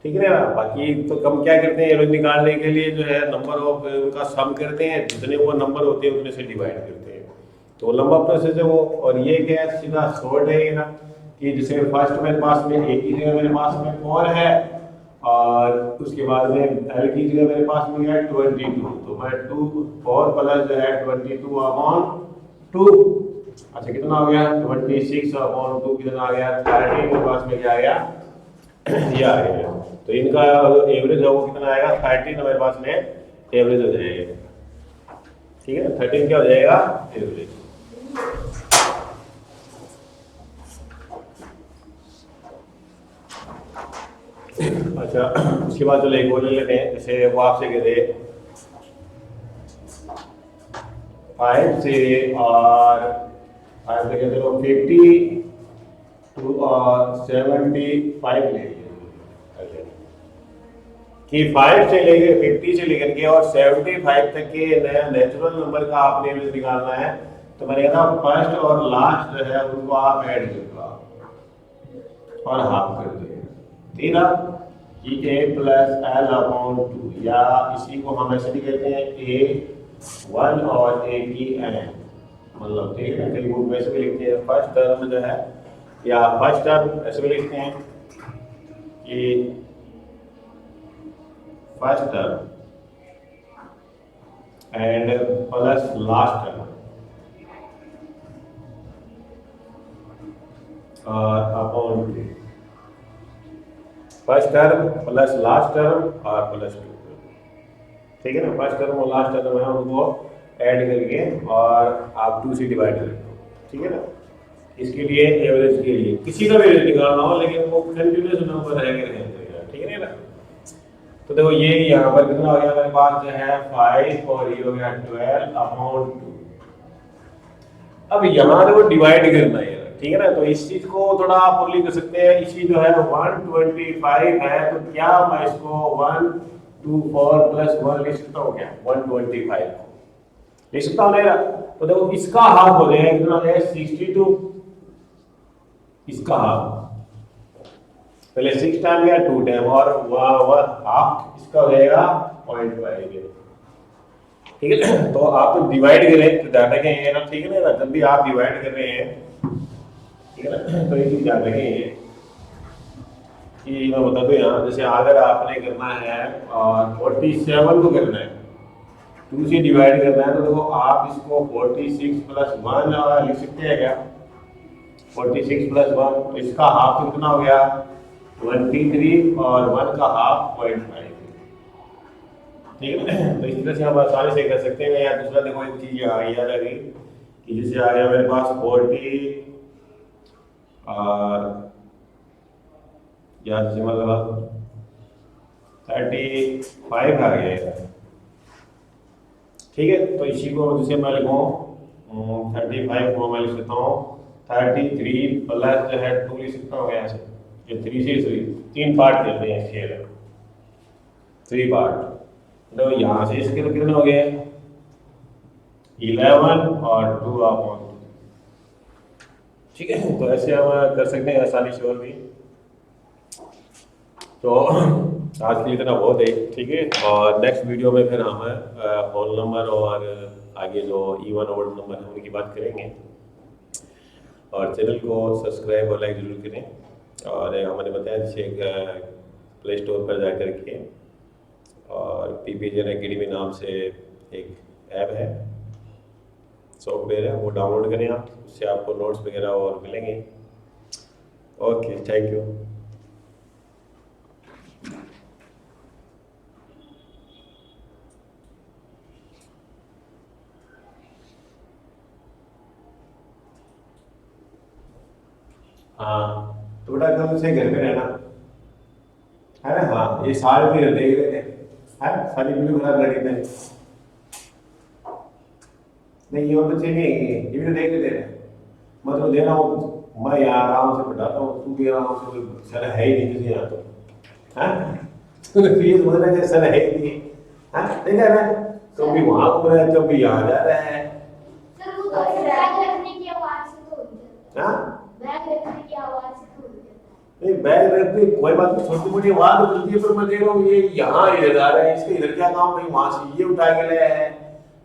ठीक है ना। बाकी तो कम क्या करते हैं एवरेज निकालने के लिए जो है नंबर ऑफ उनका सम करते हैं, जितने वो नंबर होते हैं उतने से डिवाइड करते हैं, तो लंबा प्रोसेस है वो। और ये क्या है सीधा शॉर्ट है ये ना, कि जैसे फर्स्ट मेरे पास में ए की जगह मेरे पास में 4 है और उसके बाद में एल की जगह मेरे पास में है 22, तो मैं 4 प्लस जो है 22 अपॉन 2, अच्छा कितना हो गया 26 अपॉन 2 कितना आ गया 30, मेरे पास में क्या आ गया ये आ गया, तो इनका एवरेज है वो कितना आएगा 13 मेरे पास में एवरेज हो जाएगा, ठीक है, 13 क्या हो जाएगा एवरेज। अच्छा, उसके बाद चलो एक और ले लेते हैं। जैसे वो आपसे कहते 5 से और 5 से कहते 50 टू 75 ले लीजिए कि 5 से लेके 50 से लेकर के और 75 तक के नेचुरल नंबर का आपने एवरेज निकालना है। तो मैंने कहा फर्स्ट और लास्ट जो है उनको आप ऐड कर दो और हाफ कर दो। ठीक ना, कि a प्लस एल अपॉन 2, या इसी को हम ऐसे भी कहते हैं a1 और a की n, मतलब ठीक है, कई बुक में ऐसे भी लिखते हैं फर्स्ट टर्म जो है, या फर्स्ट टर्म ऐसे भी लिखते हैं कि first term and plus last term और upon 2, first term plus last term और प्लस 2। ठीक है ना, फर्स्ट टर्म और लास्ट टर्म है उनको ऐड करके और आप 2 से डिवाइड कर दो। ठीक है ना, इसके लिए एवरेज के लिए किसी का भी एवरेज निकालना हो, लेकिन वो कंटिन्यूअस नंबर रहेगा। ठीक है ना, तो देखो ये यहाँ पर कितना हो गया मेरे पास जो है 5 और ये हो गया 12 अपॉन 2। अब यहाँ देखो डिवाइड करना है, ठीक है ना, तो इस चीज को थोड़ा आप और लिख सकते हैं। इसी जो है 125 है, तो क्या मैं इसको 124 प्लस 1 लिख सकता हूँ क्या? 125 लिख सकता हूँ ना। तो देखो इसका हाफ हो जाएगा कितना हो जाएगा 62, इसका हाफ पहले 6 टाइम या 2 टाइम और हाफ इसका हो जाएगा 0.5। ठीक है, तो आप तो डिवाइड करें तो ध्यान रखें ना, ठीक है ना, जब भी आप डिवाइड कर रहे हैं, ठीक है ना, तो ये चीज ध्यान रखें कि मैं बता दूं यहाँ, जैसे अगर आपने करना है और 47 को करना है 2 से डिवाइड करना है, तो देखो आप इसको 46 प्लस 1 लिख सकते हैं क्या? 46 प्लस 1, तो इसका हाफ कितना हो गया 23 और 1 का हाफ 0.5। ठीक है, तो इस तरह से हम आसानी से कर सकते हैं। या दूसरा देखो एक चीज याद आ गई कि जैसे आ गया मेरे पास 40 और या जैसे मतलब 35 आ गया। ठीक है, तो इसी को जैसे मैं लिखूँ 35 को मैं लिख सकता हूँ 33 प्लस जो है 2 लिख सकता हूँ यहाँ से, ये 3 से 3 पार्ट करते हैं इसके, 3 पार्ट। तो यहाँ से इसके तो कितने हो गए 11 और 2 अपॉन 2। ठीक है, तो ऐसे हम कर सकते हैं आसानी से और भी। तो आज के लिए इतना बहुत है। ठीक है, और नेक्स्ट वीडियो में फिर हम होल नंबर और आगे जो इवन ओड नंबर है उनकी बात करेंगे। और चैनल को सब्सक्राइब और लाइक जरूर करें। और हमने बताया जैसे प्ले स्टोर पर जा कर के और PPGN एकेडमी नाम से एक ऐप है, सॉफ्टवेयर है, वो डाउनलोड करें आप, उससे आपको नोट्स वगैरह और मिलेंगे। Okay, thank you. हाँ, तो बेटा कल से घर पे रहना है ना। हाँ, ये सारे भी देख रहे थे, है सारी वीडियो खराब लगी थे। नहीं, ये और बच्चे नहीं, ये वीडियो देख रहे थे, मतलब दे रहा हूँ मैं यहाँ आराम से पढ़ाता हूँ, तू भी आराम से, कोई सर है ही नहीं तुझे यहाँ तो, है तो ये समझ रहा है सर है ही नहीं, है देखा है ना, कभी वहाँ घूम रहा है कभी यहाँ जा रहा है। सर वो तो बैग रखने की आवाज से तो हो जाता है। हाँ, बैग रखने की आवाज से तो हो जाता है। नहीं बैग रखते कोई बात नहीं, छोटी मोटी आवाज मिलती है, पर मैं देख रहा हूँ ये यहाँ इधर जा रहा है, इसके इधर क्या काम, भाई वहां से ये उठा के लाया है,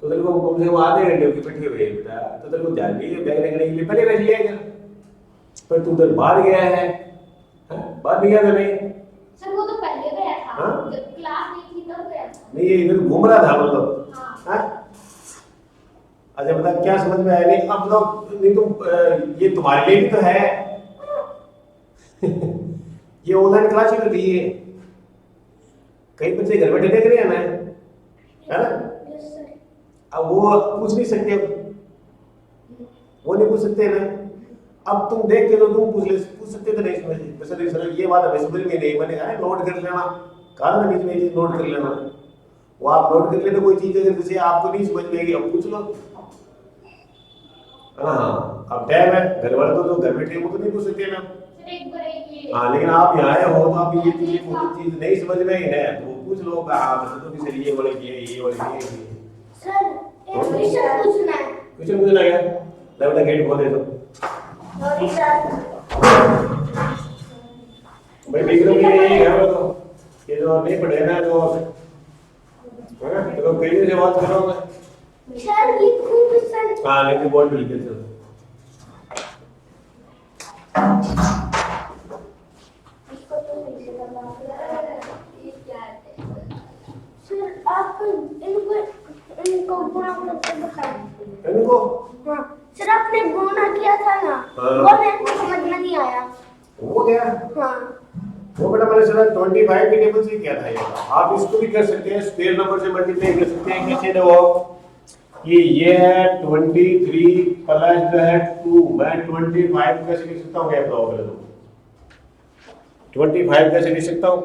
तो तेरे को कम से कम आधे घंटे की बैठे हुए बेटा, तो तेरे को ध्यान नहीं है बैग रखने के लिए, पहले रख लिया क्या, पर तू उधर बाहर गया है, बाहर नहीं गया था नहीं। सर वो तो पहले गया था, हाँ? जब क्लास नहीं थी तब गया था। नहीं, ये इधर घूम रहा था मतलब। हाँ। अच्छा बता क्या समझ में आया? नहीं अब तो नहीं, तुम ये तुम्हारे लिए भी तो है ये ऑनलाइन क्लास ही तो दी है, कई बच्चे घर बैठे देख रहे हैं ना, है ना। Yes sir. अब वो पूछ नहीं सकते, वो नहीं पूछ सकते ना। अब तुम देख के तो तुम पूछ सकते थे नहीं समझ वैसे सर ये बात हमें समझ में नहीं, मैंने कहा नोट कर लेना, कहा ना बीच में चीज नोट कर लेना, वो आप नोट कर लेते कोई चीज अगर जैसे आपको नहीं समझ में आएगी अब पूछ लो। हाँ अब टाइम है, घर वाले तो घर बैठे वो तो नहीं पूछ सकते ना। हाँ लेकिन आप यहाँ आए हो तो आप ये चीज नहीं समझ में आई है तो वो पूछ लो। हाँ तो भी सर ये वाले ये वाले सर एक क्वेश्चन पूछना है। क्वेश्चन पूछना है क्या? बेटा गेट खोल दे तो। Sorry sir. भाई विक्रम के लिए है वो तो ये जो नहीं पढ़े ना तो तो कहीं से बात करो मैं। सर लिखूं क्वेश्चन? हाँ लेकिन बोर्ड पे लिखे चलो। इसको तो नहीं से करना ये क्या है? सर आप इनको गुणा करके बताएं। इनको हाँ सर आपने गुणा किया था ना, हाँ। वो मेरे को समझ में नहीं आया। वो क्या? हाँ वो बेटा मैंने सुना 25 के टेबल से किया था ये। आप इसको भी कर सकते हैं, स्क्वायर नंबर से मल्टीप्लाई कर सकते हैं। कैसे देखो कि ये है 23 प्लस जो है 2, मैं 25 कैसे लिख सकता हूँ? क्या बताओ पहले तो 25 कैसे लिख सकता हूँ?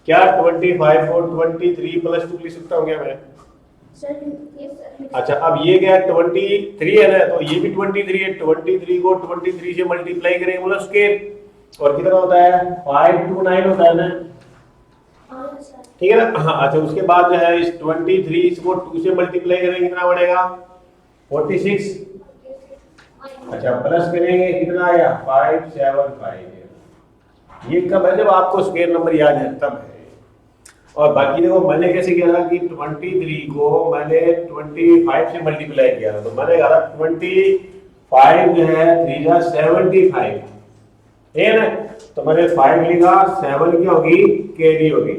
क्या 25 और 23 प्लस 2 लिख सकता हूँ क्या मैं? अच्छा अब ये क्या 23 है ना, तो ये भी 23 है। 23 को 23 से मल्टीप्लाई करेंगे मतलब स्क्वायर, और कितना होता है 529 होता है ना, ठीक है ना। हाँ अच्छा उसके बाद जो है इस 23 को 2 से मल्टीप्लाई करेंगे कितना बनेगा 46। अच्छा प्लस करेंगे कितना आया 575। ये कब है? जब आपको स्क्वायर नंबर याद है तब है। और बाकी देखो मैंने कैसे किया था कि 23 को मैंने 25 से मल्टीप्लाई किया था, तो मैंने कहा 25 जो है 3 जा 75, ठीक है ना। तो मैंने 5 लिखा, 7 क्या होगी कैरी होगी।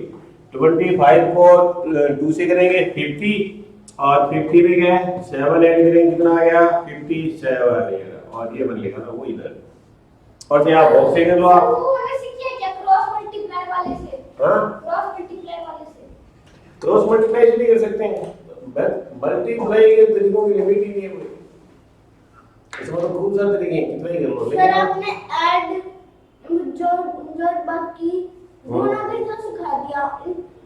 25 को 2 से करेंगे 50, और 50 में क्या है 7 ऐड करेंगे कितना आ गया 57 आएगा, और ये बन लिखा था वो इधर। और क्या बॉक्स से कर लो आप। वो वाला सीखिए क्या क्रॉस मल्टीप्लाई वाले से? हाँ क्रॉस मल्टीप्लाई वाले से क्रॉस मल्टीप्लाई भी कर सकते हैं। मल्टीप्लाई के तरीकों की लिमिट ही नहीं है कोई, इसमें तो खूब सारे तरीके हैं, कितना ही कर लो। सर आपने ऐड जो बाकी गुणा भी तो सिखा दिया,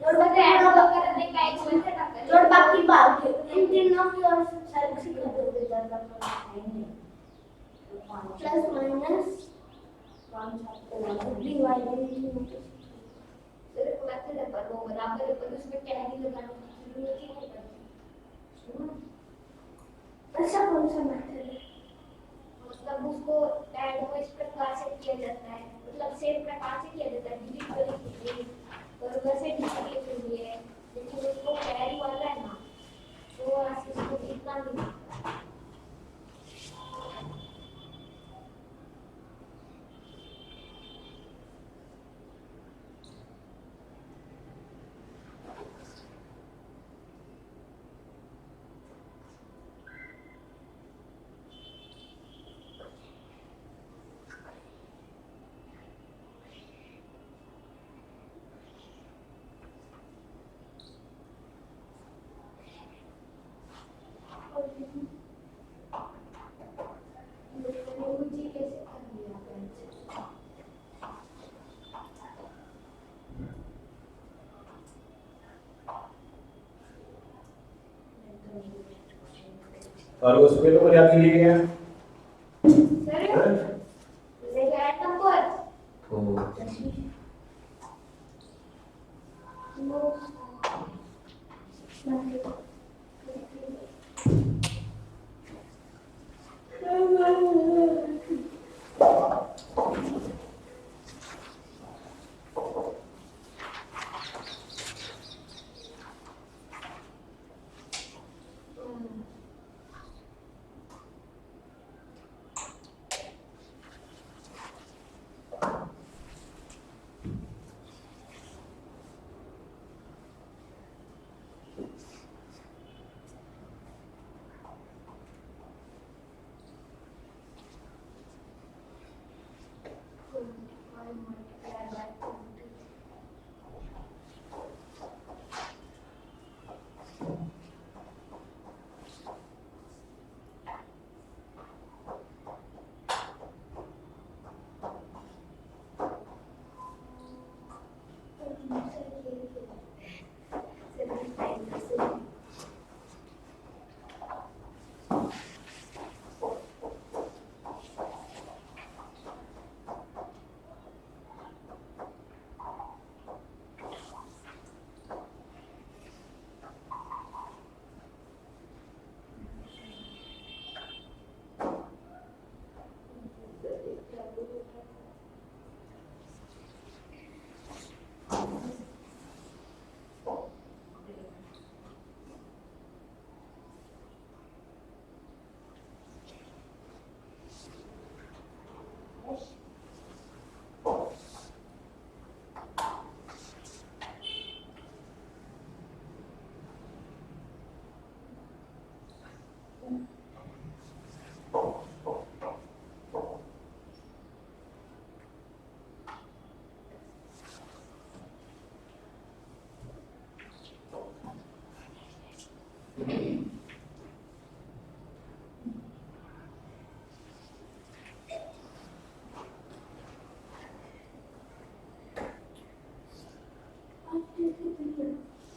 जोड़ बाकी ऐड करने का एक वैसे ना कर जोड़ बाकी भाग इन तीनों की और सारे सिखा दो ज्यादा प्लस माइनस डिवाइड सिर्फ मेथड है पर वो बराबर है, पर उसमें कैरी लगाने की जरूरत ही नहीं पड़ती। ऐसा कौन सा मेथड है? मतलब उसको ऐड को इस प्रकार से किया जाता है, मतलब सेम प्रकार से किया जाता है डिलीट करने के लिए, और वैसे डिलीट के लिए, लेकिन उसको कैरी वाला है ना तो ऐसे इसको इतना नहीं। और उसमें तो याद नहीं लिया सर लेके ऐड नंबर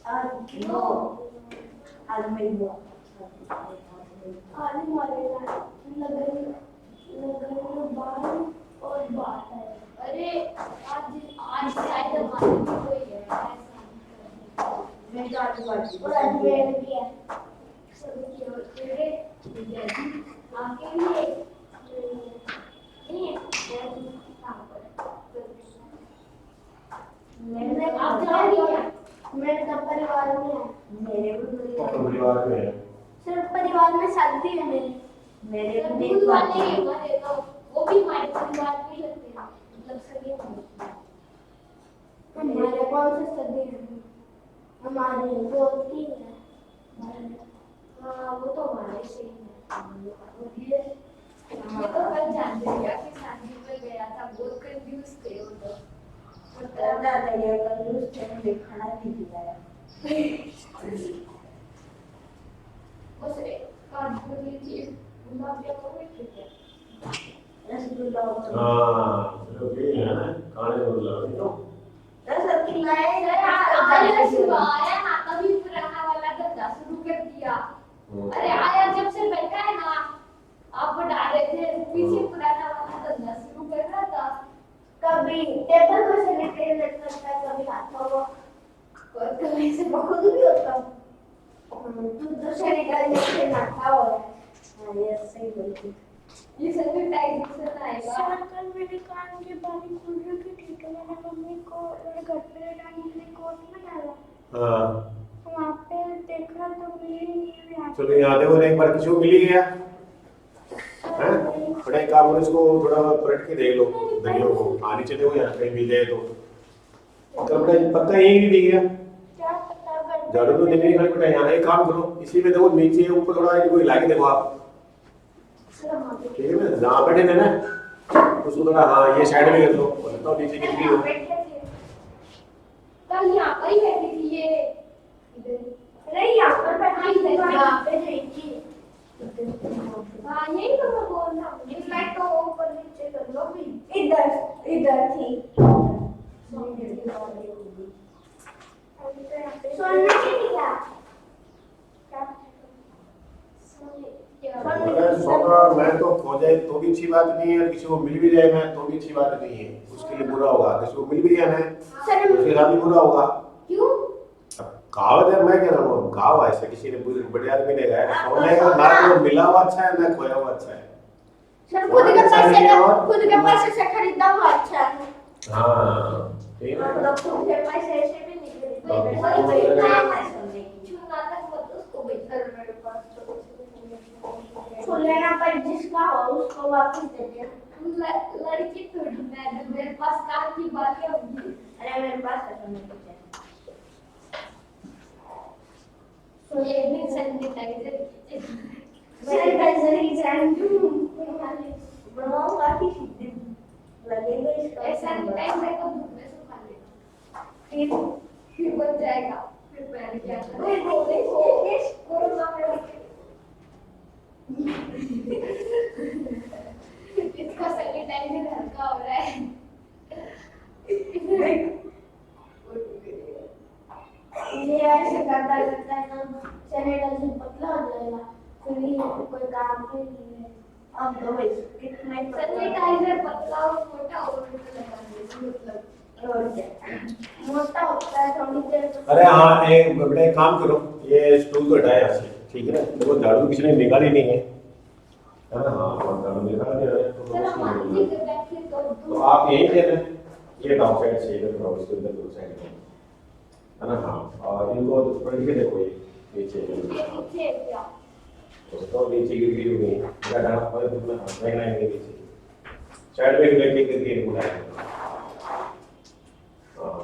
नो आज मैं हुआ आने वाले लगन लगन बाल और बात है। अरे आज आज शायद हमारे भी कोई है ऐसा। मैं तो आज बात और आज मेरे भी है सभी के तेरे विद्यार्थी आपके लिए नहीं है कहाँ पर मैंने आप जाओगे क्या? मेरे सब परिवार में है। मेरे भी परिवार में है। सिर्फ परिवार में शादी है मेरे भी दूध वाले हमारे तो वो भी हमारे परिवार में ही लगते हैं मतलब सभी हमारे कौन से सदी हैं हमारे दो तीन है हाँ वो तो हमारे से ही है ये तो कल जानते हैं कि शादी में गया था बहुत कंफ्यूज थे वो तो दादा ये कंजूस थे मुझे खाना नहीं दिलाया बस एक कार्ड कर लीजिए गुलाब जामुन ठीक है रसगुल्ला हाँ चलो ये है ना खाने वाला तो रसगुल्ला है आया सुबह आया ना तभी पुराना वाला धंधा शुरू कर दिया अरे आया जब से बैठा है ना आप बढ़ा रहे थे पीछे पुराना वाला धंधा शुरू कर रहा था कभी टेबल को सैनिटाइजर करता है कभी हाथ को और कभी से खुद भी होता तू तो सैनिटाइजर से नहाता हो हां ये सही बोलती ये सैनिटाइजर आएगा सर कल मेरे कान के बाली खुल रहे थे ठीक है मैंने मम्मी को मेरे घर पे लाने के लिए कोट में डाला हाँ वहाँ पे देखा तो मिली नहीं यहाँ चलो यहाँ देखो एक बार किसी को मिली गया हैं बड़ा एक काम करो इसको थोड़ा पलट के देख लो दरियों को आनी चाहिए वो यहाँ कहीं मिल जाए तो कपड़ा पत्ता यही नहीं दिख गया क्या पता कर झाड़ू तो देखने खाली बेटा यहाँ एक काम करो इसी में देखो नीचे ऊपर थोड़ा इनको हिला के देखो आप ठीक है ना जहाँ बैठे थे ना उसको थोड़ा हाँ ये साइड में कर लो तो नीचे गिर गई हो कल यहाँ पर ही बैठी थी ये अरे यहाँ पर बैठी थी यहाँ पे गई थी हाँ यही तो मैं बोल रहा हूँ मैं तो ऊपर नीचे कर लो भी इधर इधर थी सोने की क्या अगर सोना मैं तो खो जाए तो भी अच्छी बात नहीं है और किसी को मिल भी जाए मैं तो भी अच्छी बात नहीं है उसके लिए बुरा होगा किसी को मिल भी जाना है उसके साथ भी बुरा होगा क्यों कहावत है मैं कह रहा हूँ गाँव ऐसा किसी ने बड़े आदमी ने कहा सोने का ना तो मिला हुआ अच्छा है ना खोया हुआ अच्छा है सर खुद के पैसे से खरीदा हुआ अच्छा है हाँ ठीक है मतलब खुद के पैसे से भी नहीं तो खरीदा चुना तक मत उसको बेहतर मेरे पास छू लेना पर जिसका हो उसको वापस दे देना लड़की थोड़ी मैं जो मेरे पास काम की बातें होंगी अरे मेरे पास है सोने की ये भी सैनिटाइजर सैनिटाइजर की जानू बनाऊंगा किसी दिन लगेगा इसका सैनिटाइजर को धूप में सुखा लेना फिर बन जाएगा फिर पहन के आता कोरोना में इसका सैनिटाइजर हल्का हो रहा है ये ऐसे करता करता है ना सैनिटाइजर पतला हो जाएगा फिर ये कोई काम ही नहीं है अब तो बस कितना ही सैनिटाइजर पतला और मोटा और लगा मतलब और क्या मोटा होता है थोड़ी देर अरे हाँ एक बेटा एक काम करो ये स्टूल तो हटाए यहाँ से ठीक है ना देखो झाड़ू किसी ने निकाली नहीं है ना हाँ झाड़ू निकाल दिया है तो चलो मुश्किल मान नहीं ली है। कि बैठे तो आप यही दे दें ये डाउन साइड से इधर थोड़ा उसके उधर दो साइड में है ना हाँ और इनको पलट के देखो ये नीचे पीछे क्या तो नीचे गिर गई होगी मेरा डांस पर तुमने नहीं लाएंगे नीचे साइड में लेके गिर गई बुलाए हाँ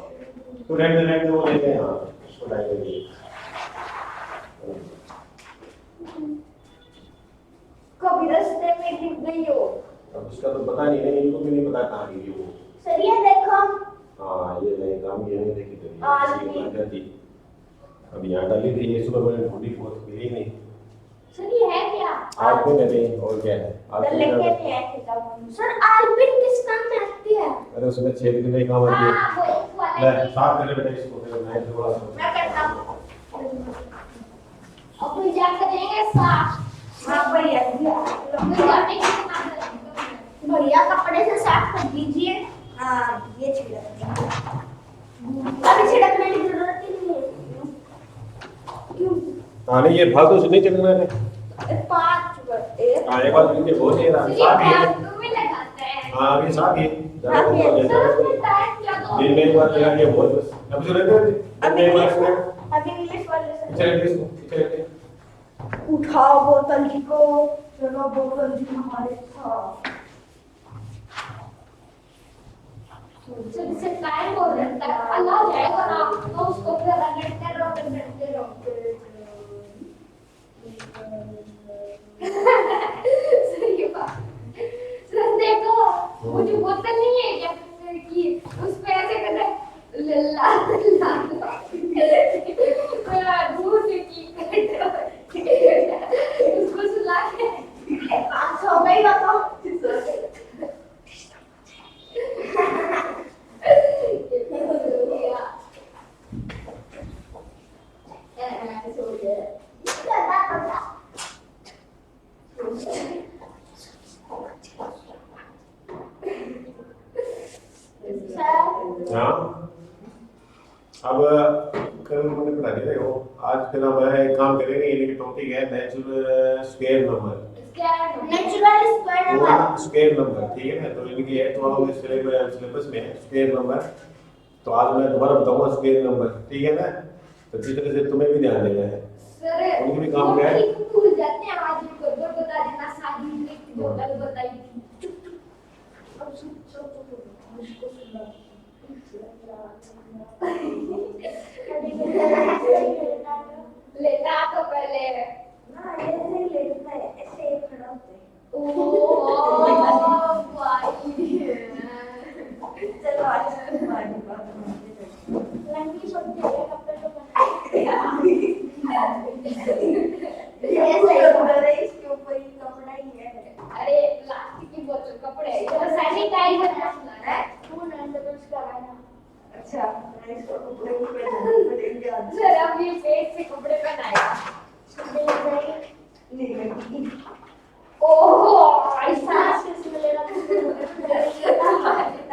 तो रेड वो लेते हैं हाँ उसको लाएंगे कभी रास्ते में गिर गई हो अब उसका तो पता नहीं है इनको भी नहीं पता कहाँ गिरी वो सर ये देखो हाँ ये नहीं काम ये नहीं देखी तो आज ये भी। बात थी अब यहाँ डाली थी ये सुबह मैंने ढूंढी बहुत मिली नहीं सर ये है क्या? आर्पिन है नहीं और क्या है? तो आर्पिन लेके का- नहीं आए थे तब हम। सर आर्बिन किस काम में आती है? अरे उसमें छेद के लिए काम आती है। हाँ वो एक वाला ले है। साफ कर ले बेटा इसको, फिर मैं थोड़ा सा मैं करता हूँ। अब कोई जा करेंगे साफ। हाँ भैया भैया कपड़े से साफ कर दीजिए। हाँ ये छिड़क देंगे। अभी छिड़कने की जरूरत ही नहीं है। क्यों? हाँ नहीं ये फालतू से नहीं चलना है। 5 एक हाँ एक बार इनके बहुत ही ये साफ ही है। तुम ही लगाते हैं। हाँ अभी साफ ही है। ज़्यादा साफ ही है। ऊपर सर नहीं उसमें टाइट क्या दो? दिन में एक बार लगा के बहुत बस। अब जो रहते हैं अभी एक बार इसमें अभी इंग्लिश वाले से चल इसको चल उठाओ बोतल जी को। चलो बोतल जी हमारे साथ। सर इससे टाइम हो रहता है। अल्लाह जाएगा ना तो उसको फिर रगड़ते रहो। सर ये बात। सर देखो वो जो बोतल नहीं है क्या कि उस पे ऐसे करते लल्ला लल्ला दूर से की उसको सुला के आज हो गई बताओ। हाँ अब कल मैंने पढ़ा दिया देखो आज फिर हम एक काम करेंगे यानी कि टॉपिक है natural square number natural square number. Square number ठीक है ना तो इनकी एट वालों में सिलेबस में है स्क्वायर नंबर तो आज मैं दोबारा बताऊंगा स्क्वायर नंबर ठीक है ना तो जिस तरह से तुम्हें भी ध्यान देना है सर उनकी भी काम क्या है? वो ठीक भूल जाते हैं आज उनको दो बता देना शादी में जो कल बताई थी अब मुझको सुना। लेता तो पहले ना ऐसे ही लेटता है ऐसे ही खड़ा होता है। ओ भाई चलो आज तुम्हारी बात मानते हैं। लंबी छोटी कपड़े तो पहनते ये सही उधर है इसके ऊपर ही कपड़ा ही है। अरे प्लास्टिक की बोतल कपड़े ये तो सैनिटाइजर मसला है फूल एंड डबल्स का है ना। अच्छा मैं इसको ऊपर ही पहन पड़ेंगे आज। सर अब ये पेट से कपड़े